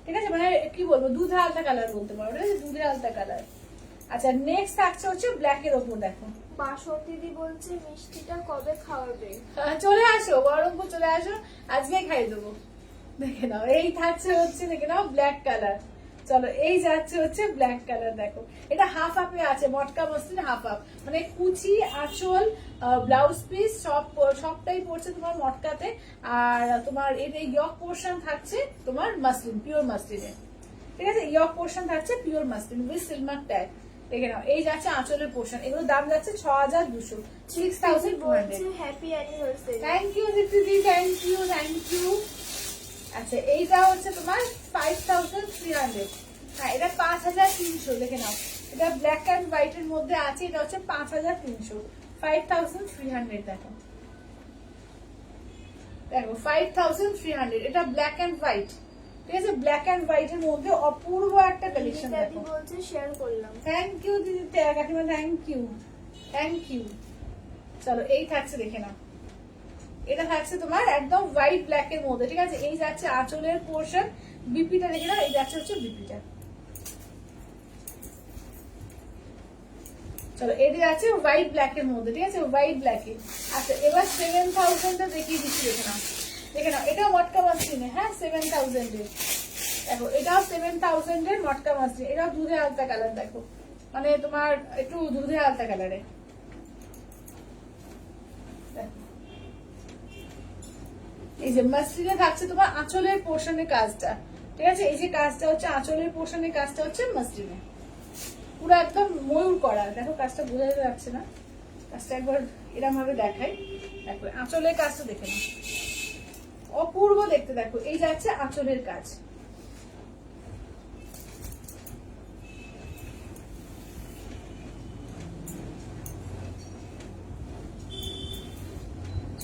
ঠিক আছে? মানে কি বলবো, দুধে আলতা কালার বলতে পারো, ঠিক আছে? দুধে আলতা কালার। আচ্ছা নেক্সট থাকছে হচ্ছে ব্ল্যাক এর ওপর, দেখো বাসন্তী দি বলছে মিষ্টিটা কবে খাওয়াবে? চলে আসো, বহরমপুর চলে আসো, আজকে খাই দেবো। দেখে নাও এই থাকছে হচ্ছে, দেখে নাও ব্ল্যাক কালার। চলো এই যাচ্ছে হচ্ছে ব্ল্যাক কালার, দেখো এটা হাফ হাফে আছে, মটকা মসলিন হাফ হাফ, মানে কুচি আঁচল ব্লাউজ পিস সবটাই পড়ছে তোমার মটকাতে। আর তোমার এর এই ইয়ক পোর্শন থাকছে তোমার মাসলিন, পিওর মাসলিনে, ঠিক আছে? ইয়ক পোর্শন থাকছে pure muslin with silver tag. দেখে নাও এই যাচ্ছে আঁচলের পোর্শন, এগুলো দাম যাচ্ছে 6200, 6200। Happy anniversary. Thank you Dipti, thank you, thank you. আচ্ছা এইটা হচ্ছে তোমার 5300, হ্যাঁ এটা 5300, দেখে নাও এটা ব্ল্যাক অ্যান্ড হোয়াইট এর মধ্যে আছে, এটা হচ্ছে 5300, 5300। দেখো দেখো 5300, এটা ব্ল্যাক অ্যান্ড হোয়াইট, ঠিক আছে? ব্ল্যাক অ্যান্ড হোয়াইট এর মধ্যে অপূর্ব একটা কালেকশন। দাদি দেখো বলছে শেয়ার করলাম। থ্যাংক ইউ দিদি, কাকিমা থ্যাংক ইউ, থ্যাংক ইউ। চলো এই থাকছে, দেখে নাও এটা থাকছে তোমার একদম হোয়াইট ব্ল্যাক এর মধ্যে, ঠিক আছে? এই যাচ্ছে আঁচলের পোর্শন, বিপিটা দেখে নাও, এই যাচ্ছে হচ্ছে বিপিটা। চলো এটা যাচ্ছে হোয়াইট ব্ল্যাক এর মধ্যে, ঠিক আছে? হোয়াইট ব্ল্যাক এ। আচ্ছা এবার 7000 দেখিয়ে দিচ্ছি, দেখে নাও, দেখে নাও এটা মটকা মাসলিনে, হ্যাঁ 7000 এর। দেখো এটাও 7000 এর মটকা মাসলিন, এটাও দুধে আলতা কালার, দেখো মানে তোমার একটু দুধে আলতা কালারে। এই যে মাসলিনে থাকছে তোমার আঁচলের পোর্শনের কাজটা, ঠিক আছে? এই যে কাজটা হচ্ছে আঁচলের পোর্শনের কাজটা হচ্ছে মাসলিনে, পুরো একদম ময়ূর করা। দেখো কাজটা বোঝা যাচ্ছে না, কাজটা একবার এরকম ভাবে দেখাই, দেখো আঁচলের কাজটা দেখে নাও, অপূর্ব দেখতে। দেখো এই যাচ্ছে আঁচলের কাজ,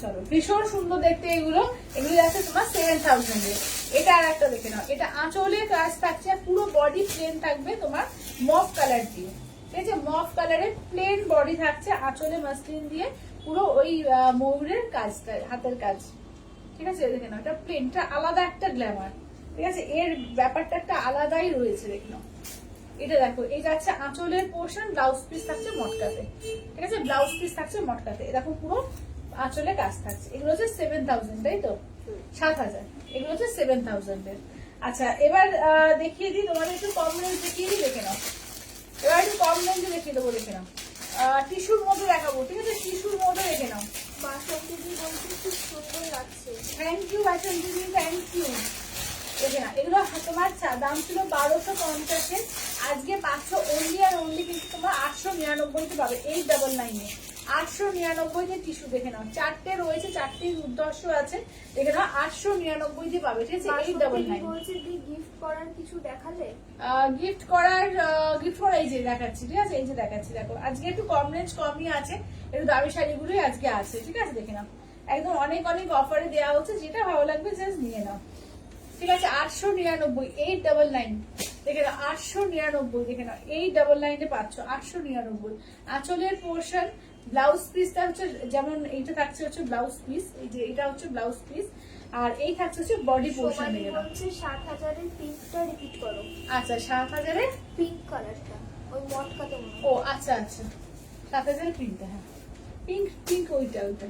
চলো ভীষণ সুন্দর দেখতে এগুলো। এগুলো যাচ্ছে তোমার 7000 এর। এটা আর একটা দেখে নাও, এটা আঁচলের কাজ থাকছে, পুরো বডি প্লেন থাকবে তোমার মফ কালার দিয়ে, ঠিক আছে? মফ কালারের প্লেন বডি থাকছে, আঁচলে মাসলিন দিয়ে পুরো ওই ময়ূরের কাজটা, হাতের কাজ, ঠিক আছে? দেখে নাও এটা প্লেনটা আলাদা একটা গ্ল্যামার, ঠিক আছে? এর ব্যাপারটা একটা আলাদাই রয়েছে, দেখে নাও এটা। দেখো এই যাচ্ছে আঁচলের পোর্শন, ব্লাউজ পিস থাকছে মটকাতে, ঠিক আছে? ব্লাউজ পিস থাকছে মটকাতে, দেখো পুরো আঁচলে কাজ থাকছে। এগুলো হচ্ছে 7000, তাই তো? 7000, এগুলো হচ্ছে 7000 এর। আচ্ছা এবার দেখিয়ে দিই তোমাদের, একটু কম রেঞ্জ দেখিয়ে দিই, দেখে নাও এবার একটু কম রেঞ্জে দেখিয়ে দেবো, দেখে নাও টিস্যুর মধ্যে দেখাবো, ঠিক আছে? টিস্যুর মধ্যে দেখে নাও। বাসন্তী দি বলছে খুব সুন্দর লাগছে। Thank you Basanti di, thank you. দেখে না এগুলো তোমার দাম ছিল 1250, আজকে 500 অনলি আর অনলি, কিন্তু তোমার 899 পাবে, 899 899 টিস্যু। দেখে নাও চারটে রয়েছে, চারটে উদ্দর্শ আছে, দেখে নাও 899 পাবে, ঠিক আছে? 899 বলছে দি গিফট করার কিছু দেখালে? গিফট করার এই যে দেখাচ্ছি, ঠিক আছে? এই যে দেখাচ্ছি, দেখো আজকে একটু কম রেঞ্জ কমই আছে, একটু দামি শাড়িগুলোই আজকে আছে, ঠিক আছে? দেখে নাও একদম অনেক অনেক অফারে দেওয়া হচ্ছে, যেটা ভালো লাগবে জাস্ট নিয়ে নাও, ঠিক আছে? 899, 899, দেখে নাও 899, দেখে নাও 899 পাচ্ছ, 899। আঁচলের পোর্শন, ব্লাউজ পিসটা হচ্ছে যেমন এইটা থাকছে হচ্ছে ব্লাউজ পিস, এই যে এটা হচ্ছে ব্লাউজ পিস, আর এই থাকছে হচ্ছে বডি পোর্শন। দেখে নাও বলছে 7000 এর পিঙ্কটা রিপিট করো। আচ্ছা 7000 এর পিঙ্ক কালারটা ওই মটকাতে মনে ও আচ্ছা আচ্ছা 7000 পিঙ্কটা, হ্যাঁ পিঙ্ক ওইটা।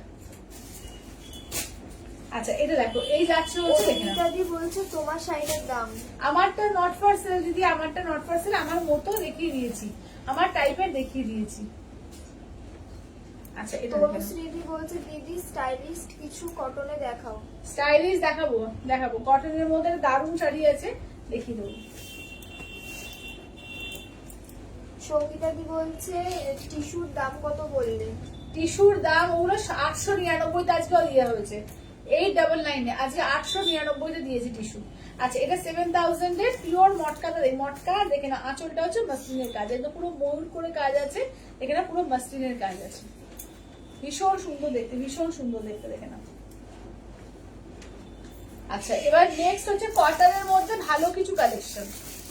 আচ্ছা এটা দেখো এই যাচ্ছে হচ্ছে, দেখে নাও দাদি বলছে তোমার শাড়ির দাম। আমারটা নট ফর সেল দিদি, আমারটা নট ফর সেল, আমার মতো দেখিয়ে দিয়েছি, আমার টাইপের দেখিয়ে দিয়েছি। আচ্ছা এটা দেখো, তনুশ্রীদি বলছে দিদি স্টাইলিস্ট কিছু কটনে দেখাও। স্টাইলিশ দেখাবো কটনের মধ্যে দারুণ শাড়ি আছে, দেখিয়ে দেবো। সঙ্গীতাদি বলছে টিস্যুর দাম কত বললে? টিস্যুর দাম ওগুলো 899 আজকেও দেওয়া হয়েছে, 899 আজকে 899 দিয়েছি টিস্যু। আচ্ছা এটা 7000 এর পিওর মটকা, এই মটকা দেখে না, আঁচলটা হচ্ছে মাসলিনের কাজ, একদম পুরো ময়ূর করে কাজ আছে, দেখে না পুরো মাসলিনের কাজ আছে, ভীষণ সুন্দর দেখতে, ভীষণ সুন্দর দেখতে, দেখে না। আচ্ছা এবার নেক্সট হচ্ছে কটনের মধ্যে ভালো কিছু কালেকশন,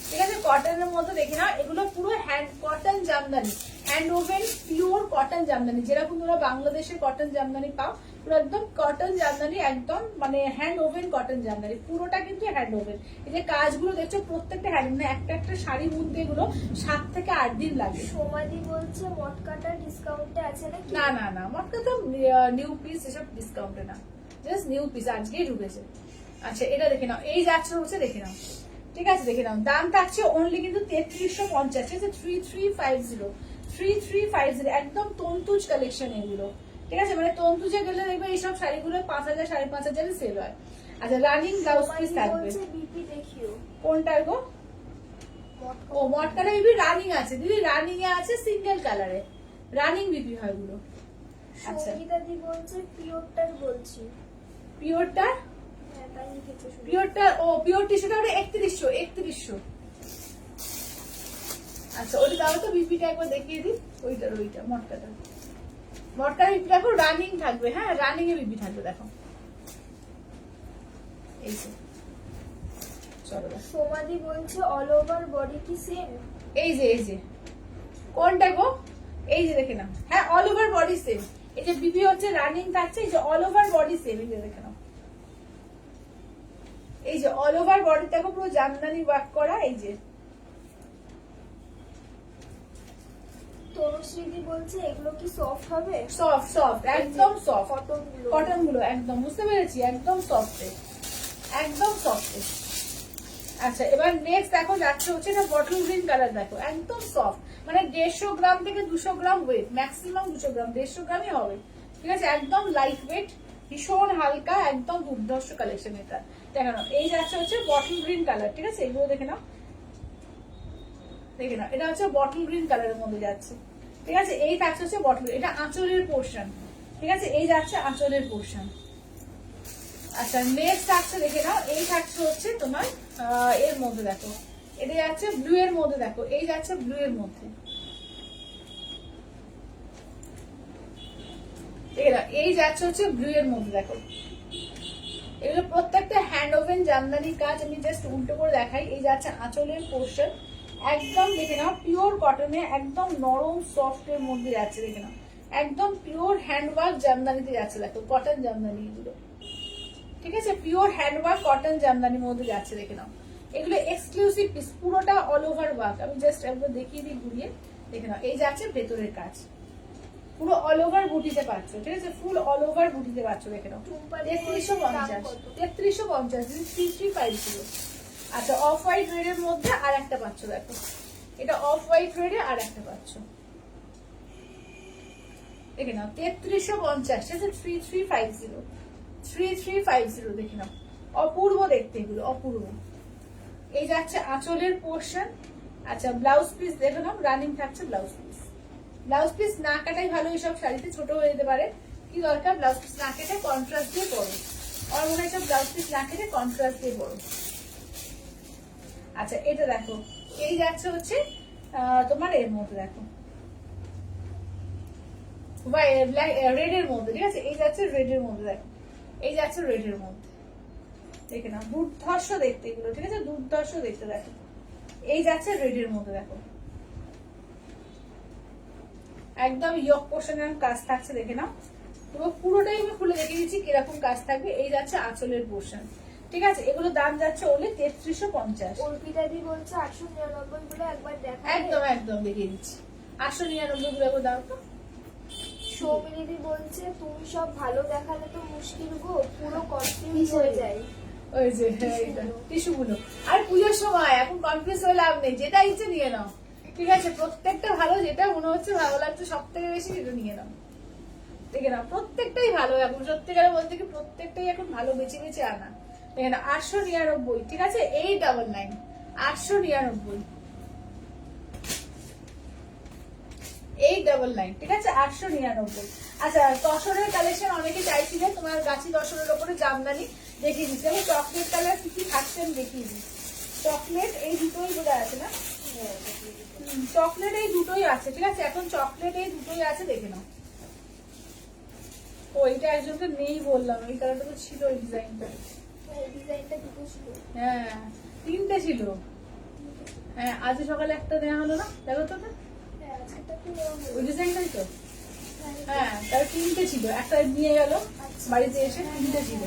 ঠিক আছে? কটনের মধ্যে দেখে না, এগুলো পুরো hand cotton Jamdani, hand woven pure cotton Jamdani, যেরকম তোমরা বাংলাদেশের কটন জামদানি পাও, পুরো একদম কটন জামদানি, একদম মানে হ্যান্ড ওভেন কটন জামদানি, পুরোটা কিন্তু হ্যান্ড ওভেন। এই যে কাজগুলো দেখছো প্রত্যেকটা হ্যান্ড, মানে একটা একটা শাড়ি বুনতে এগুলো 7 থেকে 8 দিন লাগে। সোমাদি বলছে মটকাটা ডিসকাউন্টে আছে নাকি? না না না, মটকা তো নিউ পিস, এসব ডিসকাউন্টে না, জাস্ট নিউ পিস, আজকেই ঢুকেছে। আচ্ছা এটা দেখে নাও, এই যাচ্ছে হচ্ছে দেখে নাও, ঠিক আছে? দেখে নাও, দাম থাকছে অনলি কিন্তু 3350, ঠিক আছে? 3350 একদম তন্তুজ কালেকশন এগুলো, ঠিক আছে? মানে তন্তুজে গেলে দেখবে এইসব শাড়িগুলো 5000 5500 সেল হয়। আচ্ছা রানিং ব্লাউজ পিস থাকবে, বিপি দেখিও কোনটার গো? ও মটকাটা বিবি রানিং আছে দিদি, রানিং এ আছে সিঙ্গেল কালারে, রানিং বিবি হয় এগুলো। আচ্ছা সঙ্গীতা দি বলছে পিওরটার বলছি, পিওরটা, হ্যাঁ তাই লিখেছে শুধু। পিওরটা, ও পিওর টিস্যুটা ওটা 3100। আচ্ছা ওটা দাও তো, বিপিটা একবার দেখিয়ে দিই, ওইটার ওইটা মটকাটা, মটকার বিপি দেখো রানিং থাকবে, হ্যাঁ রানিং এ বিপি থাকবে, দেখো এই যে, চলো দেখো। সোমাদি বলছে অল ওভার বডি কি সেম? এই যে কোনটা গো? এই যে দেখে নাও, হ্যাঁ অল ওভার বডি সেম, এই যে বিপি হচ্ছে রানিং থাকছে, এই যে অল ওভার বডি সেম, এই যে দেখে নাও, এই যে অল ওভার বডি দেখো পুরো জামদানি ওয়ার্ক করা, এই যে। তনুশ্রীদি বলছে এগুলো কি সফট হবে? সফট সফট, একদম সফট, কটন গুলো, কটন গুলো একদম, বুঝতে পেরেছি, একদম সফট, একদম সফট। আচ্ছা এবার নেক্সট দেখো যাচ্ছে হচ্ছে এটা বটল গ্রিন কালার, দেখো একদম সফট, মানে 150 গ্রাম থেকে 200 গ্রাম ওয়েট, ম্যাক্সিমাম 200 গ্রাম, 150 গ্রামই হবে, ঠিক আছে? একদম লাইট ওয়েট, ভীষণ হালকা, একদম দুর্ধর্ষ কালেকশন এটা, দেখে নাও। এই যাচ্ছে হচ্ছে বটল গ্রিন কালার, ঠিক আছে? এগুলো দেখে নাও, দেখে নাও, এটা হচ্ছে বটল গ্রিন কালারের মধ্যে যাচ্ছে, ঠিক আছে? এই থাকছে হচ্ছে বটল, এটা আঁচলের পোর্শন, ঠিক আছে? এই যাচ্ছে আঁচলের পোর্শন। আচ্ছা নেক্সট থাকছে দেখে নাও, এই থাকছে হচ্ছে তোমার এর মধ্যে দেখো, এটা যাচ্ছে ব্লু এর মধ্যে, দেখো এই যাচ্ছে ব্লু এর মধ্যে, এই যাচ্ছে হচ্ছে ব্লু এর মধ্যে, দেখো এগুলো প্রত্যেকটা হ্যান্ড ওভেন জামদানি কাজ, আমি জাস্ট উল্টো করে দেখাই। এই যাচ্ছে আঁচলের পোর্শন, একদম দেখে নাও পিওর কটনে, একদম নরম সফট এর মধ্যে যাচ্ছে, দেখে নাও একদম পিওর হ্যান্ডওয়ার্ক জামদানিতে যাচ্ছে, দেখো কটন জামদানি এগুলো, ঠিক আছে? পিওর হ্যান্ডওয়ার্ক কটন জামদানির মধ্যে যাচ্ছে, দেখে নাও এগুলো এক্সক্লুসিভ পিস, পুরোটা অল ওভার ওয়ার্ক, আমি জাস্ট একবার দেখিয়ে দিই ঘুরিয়ে, দেখে নাও এই যাচ্ছে ভেতরের কাজ, পুরো অল ওভার বুটিতে পাচ্ছ, ঠিক আছে? ফুল অল ওভার বুটিতে পাচ্ছ, দেখে নাও 3350। আচ্ছা অফ হোয়াইট রেড এর মধ্যে আর একটা পাচ্ছ, দেখো এটা অফ হোয়াইট রেডে আর একটা পাচ্ছ, দেখে নাও 3350, ঠিক আছে? 3350 দেখে নাও, অপূর্ব দেখতে এগুলো, অপূর্ব। এই যাচ্ছে আঁচলের পোর্শন। আচ্ছা ব্লাউজ পিস দেখে নাও, রানিং থাকছে ব্লাউজ পিস, ব্লাউজ পিস না কাটাই ভালো, এইসব শাড়িতে ছোট হয়ে যেতে পারে, কি দরকার ব্লাউজ পিস না কেটে কন্ট্রাস্ট দিয়ে পরো, আর মনে হয় ব্লাউজ পিস না কেটে কন্ট্রাস্ট দিয়ে পরো। আচ্ছা এটা দেখো, এই যাচ্ছে হচ্ছে তোমার এর মধ্যে, দেখো রেড এর মধ্যে, ঠিক আছে? এই যাচ্ছে রেড এর মধ্যে, দেখো এই যাচ্ছে রেড এর মধ্যে, দেখে না দুর্ধর্ষ দেখতে এগুলো, ঠিক আছে? দুর্ধর্ষ দেখতে, দেখো এই যাচ্ছে রেড এর মধ্যে, দেখো একদম ইয়ক পোর্শনের কাজ থাকছে, দেখে নাও পুরোটাই আমি খুলে দেখে দিচ্ছি কিরকম কাজ থাকবে। এই যাচ্ছে আঁচলের পোর্শন, ঠিক আছে? এগুলো দাম যাচ্ছে ওনলি 3350। অর্পিতা দি বলছে 899 গুলো একবার দেখা, একদম একদম দেখিয়ে দিচ্ছি, 899 গুলো একবার দাও তো। সৌমিলিদি বলছে তুমি সব ভালো দেখালে তো মুশকিল গো, পুরো কনফিউজ হয়ে যায়। ওই যে টিস্যুগুলো, আর পুজোর সময় এখন কনফিউজ হয়ে লাভ নেই, যেটা ইচ্ছে নিয়ে নাও, ঠিক আছে? প্রত্যেকটা ভালো, যেটা মনে হচ্ছে ভালো লাগছে সব থেকে বেশি সেটা নিয়ে নাও, দেখে নাও প্রত্যেকটাই ভালো, এখন সত্যিকারে বলতে কি প্রত্যেকটাই এখন ভালো, বেছে বেছে আনা, দেখে নাও 899, ঠিক আছে? 899, 899, 899, ঠিক আছে? 899। আচ্ছা তসরের কালেকশন অনেকে চাইছিলেন, তোমার গাছি তসরের উপরে জামদানি, দেখিয়ে দিচ্ছি। আমি চকলেট কালার কি কি থাকছে আমি দেখিয়ে দিই। চকলেট এই দুটোই বোঝা আছে না? চকলেট এই দুটোই আছে, ঠিক আছে। এখন চকলেট এই দুটোই আছে, দেখে নাও। ও এটা একজনকে নেই বললাম, এই কালারটা তো ছিল, এই ডিজাইনটা। এই ডিজাইনটা দুটো ছিল। হ্যাঁ 3টে ছিল। হ্যাঁ আজ সকালে একটা নেওয়া হলো না, দেখো তো না? হ্যাঁ আজকেরটা একটু নেওয়া হলো। ওই ডিজাইনটাই তো। হ্যাঁ তার 3টে ছিল, একটা নিয়ে গেল বাড়িতে এসে, 3টে ছিল।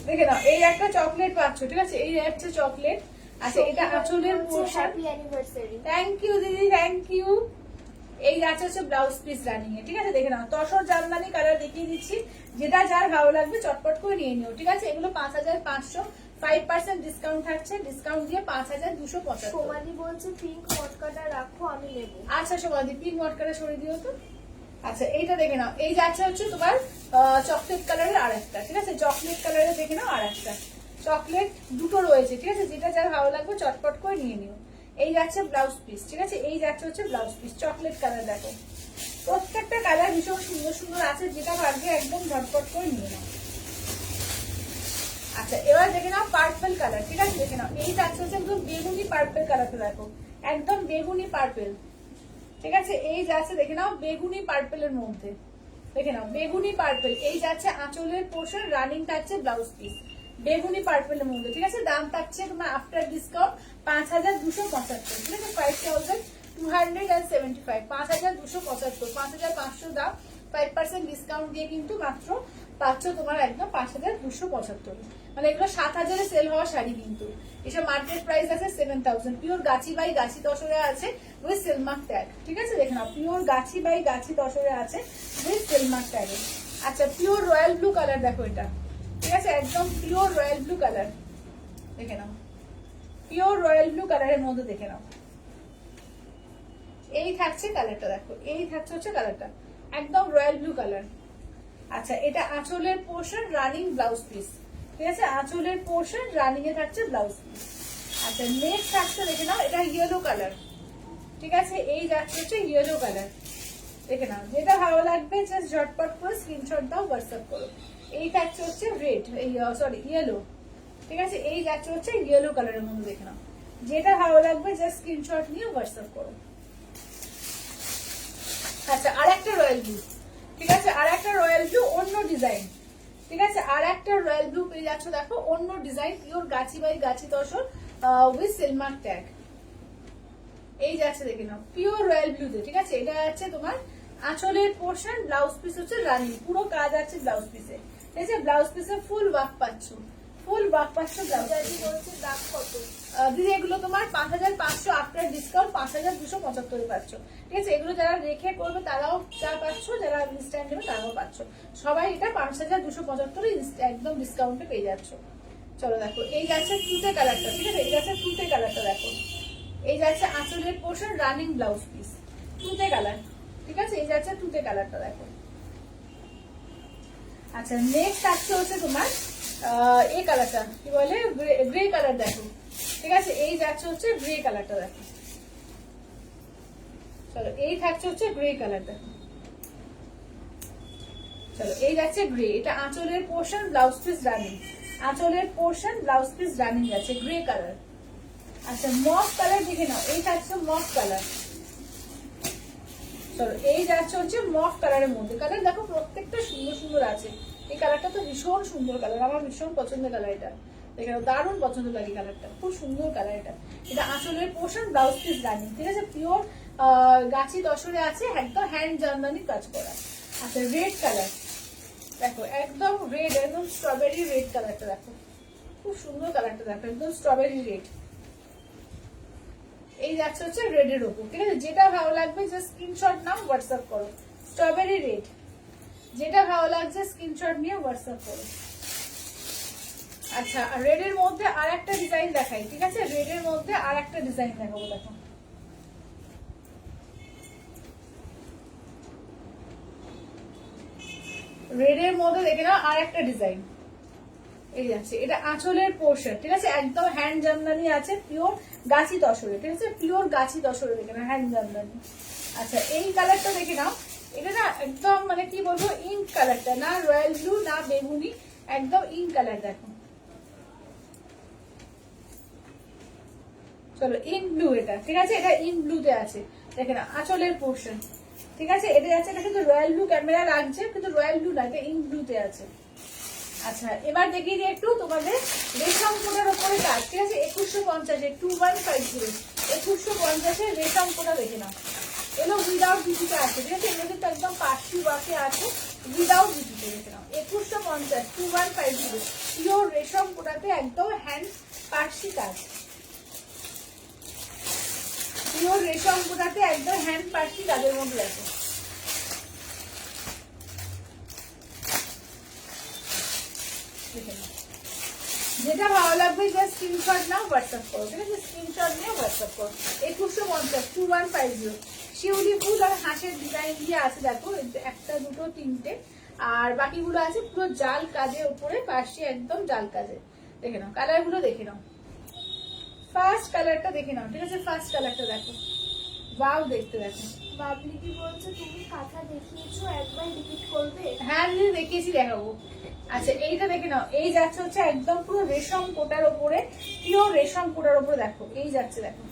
দেখে নাও, এই একটা চকলেট পাচ্ছ, ঠিক আছে। এই একটা চকলেট। আচ্ছা এটা আঁচলের portion. Happy anniversary. Thank you দিদি, থ্যাংক ইউ। এই আছে হচ্ছে ব্লাউজ পিস রানিং এ, ঠিক আছে। দেখে নাও, তসর জামদানি কালার দেখিয়ে দিচ্ছি, যেটা যার ভালো লাগবে চটপট করে নিয়ে নিও, ঠিক আছে। এগুলো 5500, 5% ডিসকাউন্ট থাকছে, ডিসকাউন্ট দিয়ে 5275। সোমালি বলছে পিঙ্ক মটকাটা রাখো, আমি নেবো। আচ্ছা সোমাদি, পিঙ্ক মটকাটা সরিয়ে দিও তো। আচ্ছা এইটা দেখে নাও, এই যাচ্ছে হচ্ছে তোমার চকলেট কালারের আর একটা, ঠিক আছে। চকলেট কালারের দেখে নাও আর একটা চকলেট, দুটো রয়েছে, ঠিক আছে। যেটা যার ভালো লাগবে চটপট করে নিয়ে নিও। এই যাচ্ছে ব্লাউজ পিস, ঠিক আছে। এই যাচ্ছে হচ্ছে ব্লাউজ পিস, চকলেট কালার। দেখো প্রত্যেকটা কালার ভীষণ সুন্দর সুন্দর আছে, যেটা ভাগ্যে একদম ঝটপট করে নিয়ে নাও। আচ্ছা এবার দেখে নাও পার্পল কালার, ঠিক আছে। দেখে নাও, এই যাচ্ছে হচ্ছে একদম বেগুনি পার্পল কালারটা, দেখো একদম বেগুনি পার্পল, ঠিক আছে। এই যাচ্ছে দেখে নাও বেগুনি পার্পেলের মধ্যে, দেখে নাও বেগুনি পার্পল। এই যাচ্ছে আঁচলের পোর্শন, রানিং থাকছে ব্লাউজ পিস, বেগুনি পার্পেলের মধ্যে, ঠিক আছে। দাম থাকছে তোমার আফটার ডিসকাউন্ট 5275, ঠিক আছে। 5275, 5275, 5500 দাম, 5% ডিসকাউন্ট দিয়ে কিন্তু মাত্র পাচ্ছ তোমার একদম 5275। মানে এগুলো 7000-এ সেল হওয়া শাড়ি, কিন্তু এসব মার্কেট প্রাইস আছে 7000। পিওর গাছি বাই গাছি তসরে আছে উইথ সেলমার্ক ট্যাগ, ঠিক আছে। দেখে নাও, পিওর গাছি বাই গাছি তসরে আছে উইথ সেলমার্ক ট্যাগ। আচ্ছা পিওর রয়্যাল ব্লু কালার, দেখো এটা, ঠিক আছে। একদম পিওর রয়্যাল ব্লু কালার, দেখে নাও পিওর রয়্যাল ব্লু কালারের মধ্যে, দেখে নাও। এই থাকছে কালারটা, দেখো এই থাকছে হচ্ছে কালারটা একদম রয়্যাল ব্লু কালার। আচ্ছা এটা আঁচলের পোর্শন, রানিং ব্লাউজ পিস, ঠিক আছে। আঁচলের পোর্শন রানিং এ থাকছে ব্লাউজ পিস। আচ্ছা নেক্সট থাকছে দেখে নাও, এটা ইয়েলো কালার, ঠিক আছে। এই যাচ্ছে হচ্ছে ইয়েলো কালার, দেখে নাও। যেটা ভালো লাগবে জাস্ট ঝটপট করে স্ক্রিনশট দাও, হোয়াটসঅ্যাপ করো। এই থাকছে হচ্ছে রেড, এই সরি ইয়েলো, ঠিক আছে। এই যাচ্ছে হচ্ছে ইয়েলো কালারের মধ্যে, দেখে নাও। যেটা ভালো লাগবে জাস্ট স্ক্রিনশট নিয়ে হোয়াটসঅ্যাপ করো। আচ্ছা আর একটা রয়্যাল ব্লু, ঠিক আছে। আর একটা রয়্যাল ব্লু অন্য ডিজাইন, ঠিক আছে। আর একটা রয়্যাল ব্লু পেয়ে যাচ্ছ, দেখো অন্য design, pure Gachhi by Gachhi tussar with silk mark tag. এই যাচ্ছে দেখে নাও পিওর রয়্যাল ব্লুতে, ঠিক আছে। এটা যাচ্ছে তোমার আঁচলের পোর্শন, ব্লাউজ পিস হচ্ছে রানি, পুরো কাজ আছে ব্লাউজ পিসে, ঠিক আছে। ব্লাউজ পিসে ফুল ওয়ার্ক পাচ্ছ, ফুল ওয়ার্ক পাচ্ছ ব্লাউজ। বলছে দাম কত? দিদি এগুলো তোমার 5500, আফটার ডিসকাউন্ট 5275 পাচ্ছ, ঠিক আছে। এগুলো যারা রেখে করবে তারাও যা পাচ্ছ, যারা ইনস্ট্যান্ট নেবে তারাও পাচ্ছ, সবাই এটা 5275 একদম ডিসকাউন্টে পেয়ে যাচ্ছ। চলো দেখো, এই যাচ্ছে তুতে কালারটা, ঠিক আছে। এই যাচ্ছে তুতে কালারটা, দেখো এই যাচ্ছে আঁচলের পোর্শন, রানিং ব্লাউজ পিস, তুতে কালার, ঠিক আছে। এই যাচ্ছে তুতে কালারটা, দেখো। আচ্ছা নেক্সট আসছে হচ্ছে তোমার এই কালারটা, কি বলে গ্রে কালার, দেখো ঠিক আছে। এই যাচ্ছে হচ্ছে গ্রে কালারটা, দেখো। চলো এই থাকছে হচ্ছে গ্রে কালার, দেখো। চলো এই যাচ্ছে গ্রে, এটা আঁচলের পোর্শন, ব্লাউজ পিস রানিং, আঁচলের পোর্শন ব্লাউজ পিস রানিং যাচ্ছে গ্রে কালার। আচ্ছা মফ কালার দেখে নাও, এই থাকছে মফ কালার। চলো এই যাচ্ছে হচ্ছে মফ কালারের মধ্যে, কালার দেখো প্রত্যেকটা সুন্দর সুন্দর আছে। এই কালারটা তো ভীষণ সুন্দর কালার, আমার ভীষণ পছন্দের কালার এটা, দেখে নাও দারুণ পছন্দ লাগে কালারটা, খুব সুন্দর কালার এটা। এটা আঁচলের পোর্শন, ব্লাউজ পিস রানিং, ঠিক আছে। পিওর গাছি তসরে আছে, একদম হ্যান্ড জামদানি কাজ করা। আচ্ছা রেড কালার, দেখো একদম রেড, একদম স্ট্রবেরি রেড কালারটা, দেখো খুব সুন্দর কালারটা, দেখো একদম স্ট্রবেরি রেড। এই যাচ্ছে হচ্ছে রেড এর ওপর, ঠিক আছে। যেটা ভালো লাগবে জাস্ট স্ক্রিনশট নাও, হোয়াটসঅ্যাপ করো। স্ট্রবেরি রেড, যেটা ভালো লাগছে স্ক্রিনশট নিয়ে হোয়াটসঅ্যাপ করো। আচ্ছা রেড এর মধ্যে আর একটা ডিজাইন দেখাই, ঠিক আছে। রেড এর মধ্যে আর একটা ডিজাইন দেখাবো, দেখো রেড এর মধ্যে দেখে নাও আর একটা ডিজাইন। এই যাচ্ছে, এটা আঁচলের পোর্শন, ঠিক আছে। একদম হ্যান্ড জামদানি আছে, পিওর গাছি তসরে, ঠিক আছে। পিওর গাছি তসরে দেখে নাও, হ্যান্ড জামদানি। আচ্ছা এই কালারটা দেখে নাও, এটা না একদম মানে কি বলবো ইঙ্ক কালারটা, না রয়্যাল ব্লু না বেগুনি, একদম ইন কালার দেখো, চলো ইন ব্লু এটা, ঠিক আছে, এটা ইন ব্লুতে আছে, দেখে না আঁচলের পোর্শন, ঠিক আছে, এটা যাচ্ছে, এটা কিন্তু রয়্যাল ব্লু ক্যামেরা লাগছে, কিন্তু রয়্যাল ব্লু না, এটা ইন ব্লুতে আছে। আচ্ছা এবার দেখিয়ে দিই একটু তোমাদের রেশম কোটার উপরে কাজ, ঠিক আছে, 2150 2150 2150 রেশম কোটা দেখে নাও, এগুলো উইদাউট বিটিতে আছে, ঠিক আছে, এগুলো কিন্তু একদম পার্সি ওয়ার্কে আছে উইদাউট বিটিতে, দেখে নাও 2150 2150 পিওর রেশম কোটাতে একদম হ্যান্ড পার্সি কাজ, পিওর রেশম কোটাতে একদম হ্যান্ড পার্সি কাজের মধ্যে দেখো। যেটা ভালো লাগবে জাস্ট স্ক্রিনশট নাও, হোয়াটসঅ্যাপ করো, ঠিক আছে, স্ক্রিনশট নিয়ে হোয়াটসঅ্যাপ করো। 2150 2150 শিউলি ফুল আর হাঁসের ডিজাইন দিয়ে আছে দেখো, একটা দুটো তিনটে, আর বাকিগুলো আছে পুরো জাল কাজের উপরে, পাশে একদম জাল কাজে, দেখে নাও কালারগুলো দেখে নাও, ফার্স্ট কালারটা দেখে নাও, ঠিক আছে, ফার্স্ট কালারটা দেখো, ওয়াও দেখতে দেখো। বাবলি কি বলছে তুমি কাঁথা দেখিয়েছো, একবার রিপিট করবে? হ্যাঁ দিদি দেখিয়েছি, দেখাবো। আচ্ছা এইটা দেখে নাও, এই যাচ্ছে হচ্ছে একদম পুরো রেশম কোটার উপরে, পিওর রেশম কোটার উপরে দেখো, এই যাচ্ছে দেখো,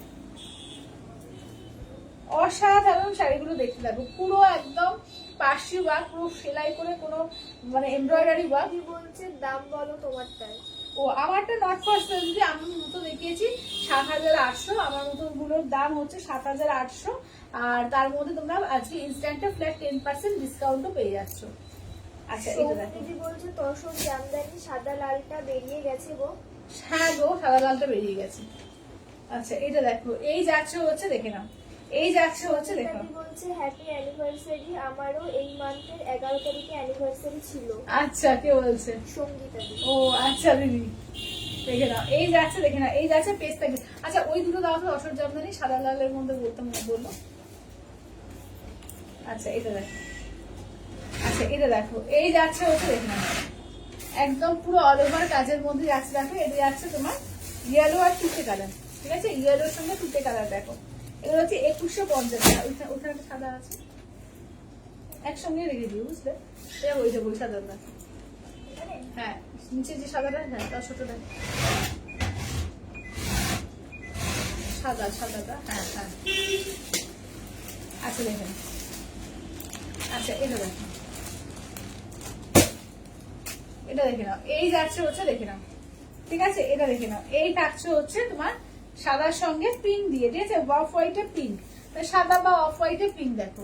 অসাধারণ শাড়িগুলো দেখতে দেখো, পুরো একদম পার্সি ওয়ার্ক, পুরো সেলাই করে কোনো মানে এমব্রয়ডারি ওয়ার্ক। কি বলছে দাম বলো তোমারটাই? ও আমারটা নট ফার্স্ট যদি আমি মতো দেখিয়েছি 7800, আমার মতো গুলোর দাম হচ্ছে 7800, আর তার মধ্যে তোমরা আজকে ইনস্ট্যান্টে ফ্ল্যাট 10% ডিসকাউন্টও পেয়ে যাচ্ছ। আচ্ছা এটা দেখো, দিদি বলছে তসর জামদানি সাদা লালটা বেরিয়ে গেছে গো। হ্যাঁ গো সাদা লালটা বেরিয়ে গেছে। আচ্ছা এটা দেখো, এই যাচ্ছে হচ্ছে দেখে নাও, এই যাচ্ছে হচ্ছে দেখো, দিদি বলছে হ্যাপি অ্যানিভার্সারি, আমারও এই মান্থের 11 তারিখে অ্যানিভার্সারি ছিল। আচ্ছা কে বলছে? সঙ্গীতা দিদি। ও আচ্ছা দিদি দেখে নাও, এই যাচ্ছে দেখে নাও, এই যাচ্ছে পেস্ট থাকবে। আচ্ছা ওই দুটো দাও তো, অসর জামদানি সাদা লালের মধ্যে বলতাম বললো। আচ্ছা এটা দেখো, আচ্ছা এটা দেখো, এই যাচ্ছে হচ্ছে দেখে নাও, একদম পুরো অল ওভার কাজের মধ্যে যাচ্ছে দেখো, এটা যাচ্ছে তোমার ইয়েলো আর তুতে কালার, ঠিক আছে, ইয়েলোর সঙ্গে তুতে কালার দেখো, এগুলো হচ্ছে 2150 টাকা। ওখানে একটা সাদা আছে, একসঙ্গে রেখে দিও বুঝলে, ওই যে বই সাদাটা, হ্যাঁ নিচে যে সাদাটা, হ্যাঁ তার ছোটটা সাদা, সাদাটা, হ্যাঁ হ্যাঁ। আচ্ছা দেখেন, আচ্ছা এটা দেখো, এটা দেখে নাও, এই যাচ্ছে হচ্ছে দেখে নাও, ঠিক আছে, এটা দেখে নাও, এই থাকছে হচ্ছে তোমার সাদার সঙ্গে পিঙ্ক দিয়ে, ঠিক আছে, অফ হোয়াইটে পিঙ্ক, সাদা বা অফ হোয়াইটে পিঙ্ক দেখো।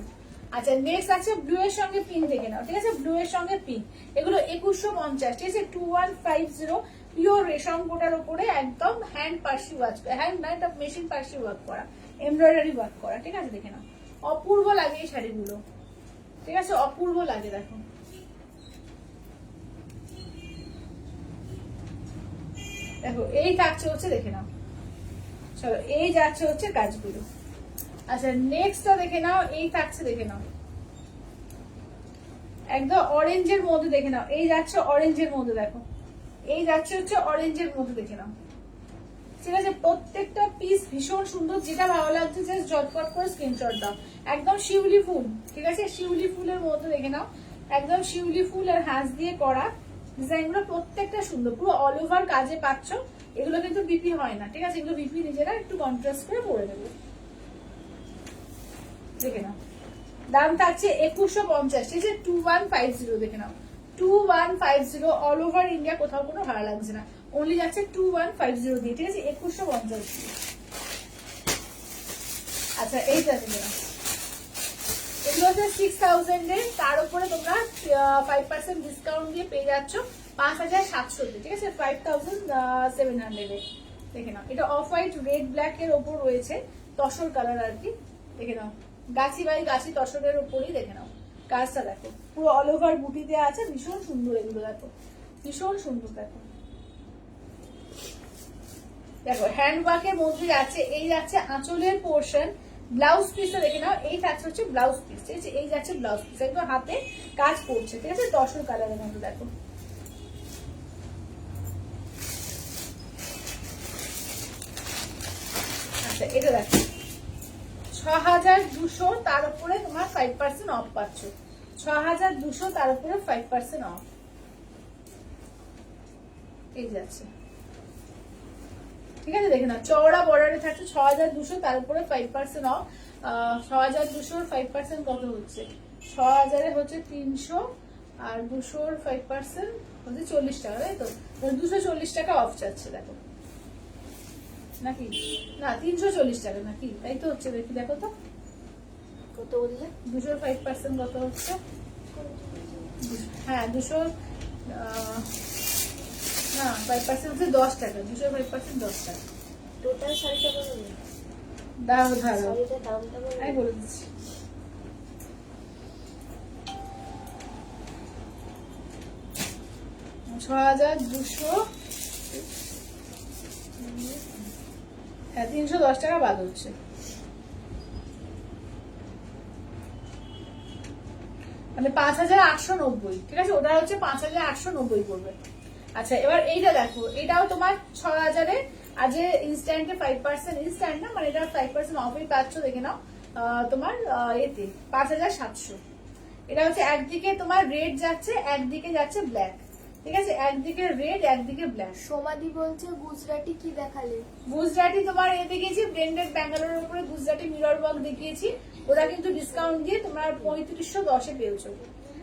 আচ্ছা নেক্সট আছে ব্লু এর সঙ্গে পিঙ্ক দেখে নাও, ঠিক আছে, ব্লু এর সঙ্গে পিঙ্ক, এগুলো 2150, ঠিক আছে, 2150 পিওর রেশম কোটার উপরে একদম হ্যান্ড পার্সি ওয়ার্ক, হ্যান্ড না এটা মেশিন পার্সি ওয়ার্ক করা, এমব্রয়ডারি ওয়ার্ক করা, ঠিক আছে, দেখে নাও অপূর্ব লাগে এই শাড়িগুলো, ঠিক আছে, অপূর্ব লাগে দেখো। দেখো এই থাকছে হচ্ছে দেখে নাও, চলো এই যাচ্ছে হচ্ছে কাজগুলো। আচ্ছা নেক্সটটা দেখে নাও, এই থাকছে দেখে নাও, একদম অরেঞ্জের মধ্যে দেখে নাও, এই যাচ্ছে অরেঞ্জের মধ্যে দেখো, এই যাচ্ছে হচ্ছে অরেঞ্জের মধ্যে দেখে নাও, ঠিক আছে, প্রত্যেকটা পিস ভীষণ সুন্দর, যেটা ভালো লাগছে জাস্ট ঝটপট করে স্ক্রিনশট দাও। একদম শিউলি ফুল, ঠিক আছে, শিউলি ফুলের মধ্যে দেখে নাও, একদম শিউলি ফুল আর হাঁস দিয়ে করা ডিজাইনগুলো প্রত্যেকটা সুন্দর, পুরো অল ওভার কাজে পাচ্ছ, এগুলো কিন্তু বিপি হয় না, ঠিক আছে, এগুলো বিপি নিজেরা একটু কন্ট্রাস্ট করে পরে দেবে, দেখে নাও, দাম থাকছে 2150, ঠিক আছে, 2150 দেখে নাও, 2150 অল ওভার ইন্ডিয়া, কোথাও কোনো ভাড়া লাগছে না, অনলি যাচ্ছে 2150 দিয়ে, ঠিক আছে, 2150। আচ্ছা এইটা দেখে নাও, এগুলো হচ্ছে 6000 এর, তার উপরে তোমরা 5% ডিসকাউন্ট দিয়ে পেয়ে যাচ্ছ 5700 দিয়ে, ঠিক আছে, 5700 এ, দেখে নাও, এটা অফ হোয়াইট রেড ব্ল্যাক এর ওপর রয়েছে, তসর কালার আর কি, দেখে নাও, গাছি বাই গাছি তসরের উপরই, দেখে নাও কাজটা দেখো, পুরো অল ওভার বুটি দেওয়া আছে, ভীষণ সুন্দর এগুলো দেখো, ভীষণ সুন্দর দেখো, দেখো হ্যান্ড ওয়ার্কের মধ্যে যাচ্ছে, এই যাচ্ছে আঁচলের পোর্শন, ব্লাউজ পিসটা দেখে নাও, এই থাকছে হচ্ছে ব্লাউজ পিস, ঠিক আছে, এই যাচ্ছে ব্লাউজ পিস, একদম হাতে কাজ করছে, ঠিক আছে, তসর কালারের মধ্যে দেখো। আচ্ছা এটা দেখো 6200, তার উপরে তোমার 5% অফ পাচ্ছ, 6200 তার উপরে 5% অফ, এই যাচ্ছে, ঠিক আছে? দেখে না, চওড়া বর্ডারে থাকছে 6200, তার উপরে 5% অফ। 6200 5% কত হচ্ছে? 6000 হচ্ছে 300, আর 200 5% হচ্ছে 40 টাকা, তাই তো? 240 টাকা অফ চাচ্ছে, দেখো নাকি না 340 টাকা নাকি, তাই তো হচ্ছে, দেখি দেখো তো কত বললে? 200 5% কত হচ্ছে? হ্যাঁ 200 না 5% হচ্ছে 10 টাকা, 200 5% 10 টাকা। টোটাল শাড়িটা কত বললে? দাঁড়াও দাঁড়াও, শাড়িটার দামটা বললে? আমি বলে দিচ্ছি। ছ 6200, হ্যাঁ 310 টাকা বাদ হচ্ছে, মানে 5890, ঠিক আছে? ওটা হচ্ছে 5890 পড়বে। আচ্ছা এবার এইটা দেখো, এটাও তোমার 6000-এ, আজ ইনস্ট্যান্টে 5%, ইনস্ট্যান্ট না মানে এটা 5% অফই পাচ্ছ, দেখে নাও। তোমার এতে 5700। এটা হচ্ছে একদিকে তোমার রেড যাচ্ছে, একদিকে যাচ্ছে ব্ল্যাক, ঠিক আছে? একদিকে রেড, একদিকে ব্ল্যাক। সোমাদি বলছে গুজরাটি কি দেখালে? গুজরাটি তোমার এ দেখিয়েছি, ব্লেন্ডেড ব্যাঙ্গালোরের উপরে গুজরাটি মিরর ওয়ার্ক দেখিয়েছি, ওরা কিন্তু ডিসকাউন্ট দিয়ে তোমার 3510-এ পেয়েছো।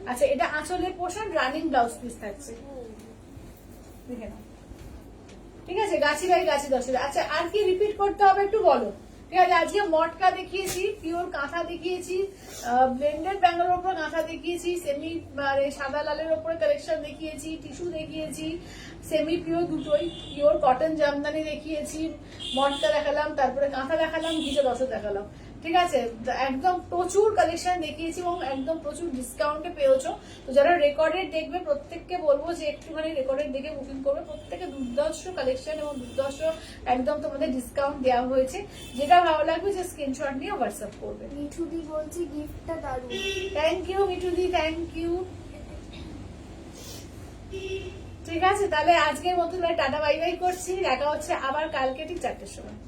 আচ্ছা এটা আঁচলের পোর্শন, রানিং ব্লাউজ পিস থাকছে, দেখে নাও, ঠিক আছে? গাছি বাই গাছি 10-এর। আচ্ছা আর কি রিপিট করতে হবে একটু বলো, ঠিক আছে? আজকে মটকা দেখিয়েছি, পিওর কাঁথা দেখিয়েছি, ব্লেন্ডেড ব্যাঙ্গালোর উপরে কাঁথা দেখিয়েছি, সেমি সাদা লালের উপরে কালেকশন দেখিয়েছি, টিস্যু দেখিয়েছি, সেমি পিওর দুটোই, পিওর কটন জামদানি দেখিয়েছি, মটকা দেখালাম, তারপরে কাঁথা দেখালাম, ঘিচে 10 দেখালাম, ঠিক আছে? একদম প্রচুর কালেকশন দেখিয়েছি এবং একদম প্রচুর ডিসকাউন্টে পেয়েছো। তো যারা রেকর্ডেড দেখবে প্রত্যেককে বলবো যে একটুখানি রেকর্ডেড দেখে বুকিং করবে, প্রত্যেকে দুর্দর্শ কালেকশন এবং দুর্দর্শ একদম তোমাদের ডিসকাউন্ট দেওয়া হয়েছে। যেটা ভালো লাগবে যে স্ক্রিনশট নিয়ে হোয়াটসঅ্যাপ করবে। মিঠুদি বলছে গিফটটা দারুণ। থ্যাংক ইউ মিঠুদি, থ্যাংক ইউ। ঠিক আছে তাহলে আজকের মতো টাটা বাই বাই করছি, দেখা হচ্ছে আবার কালকে ঠিক 4টের সময়।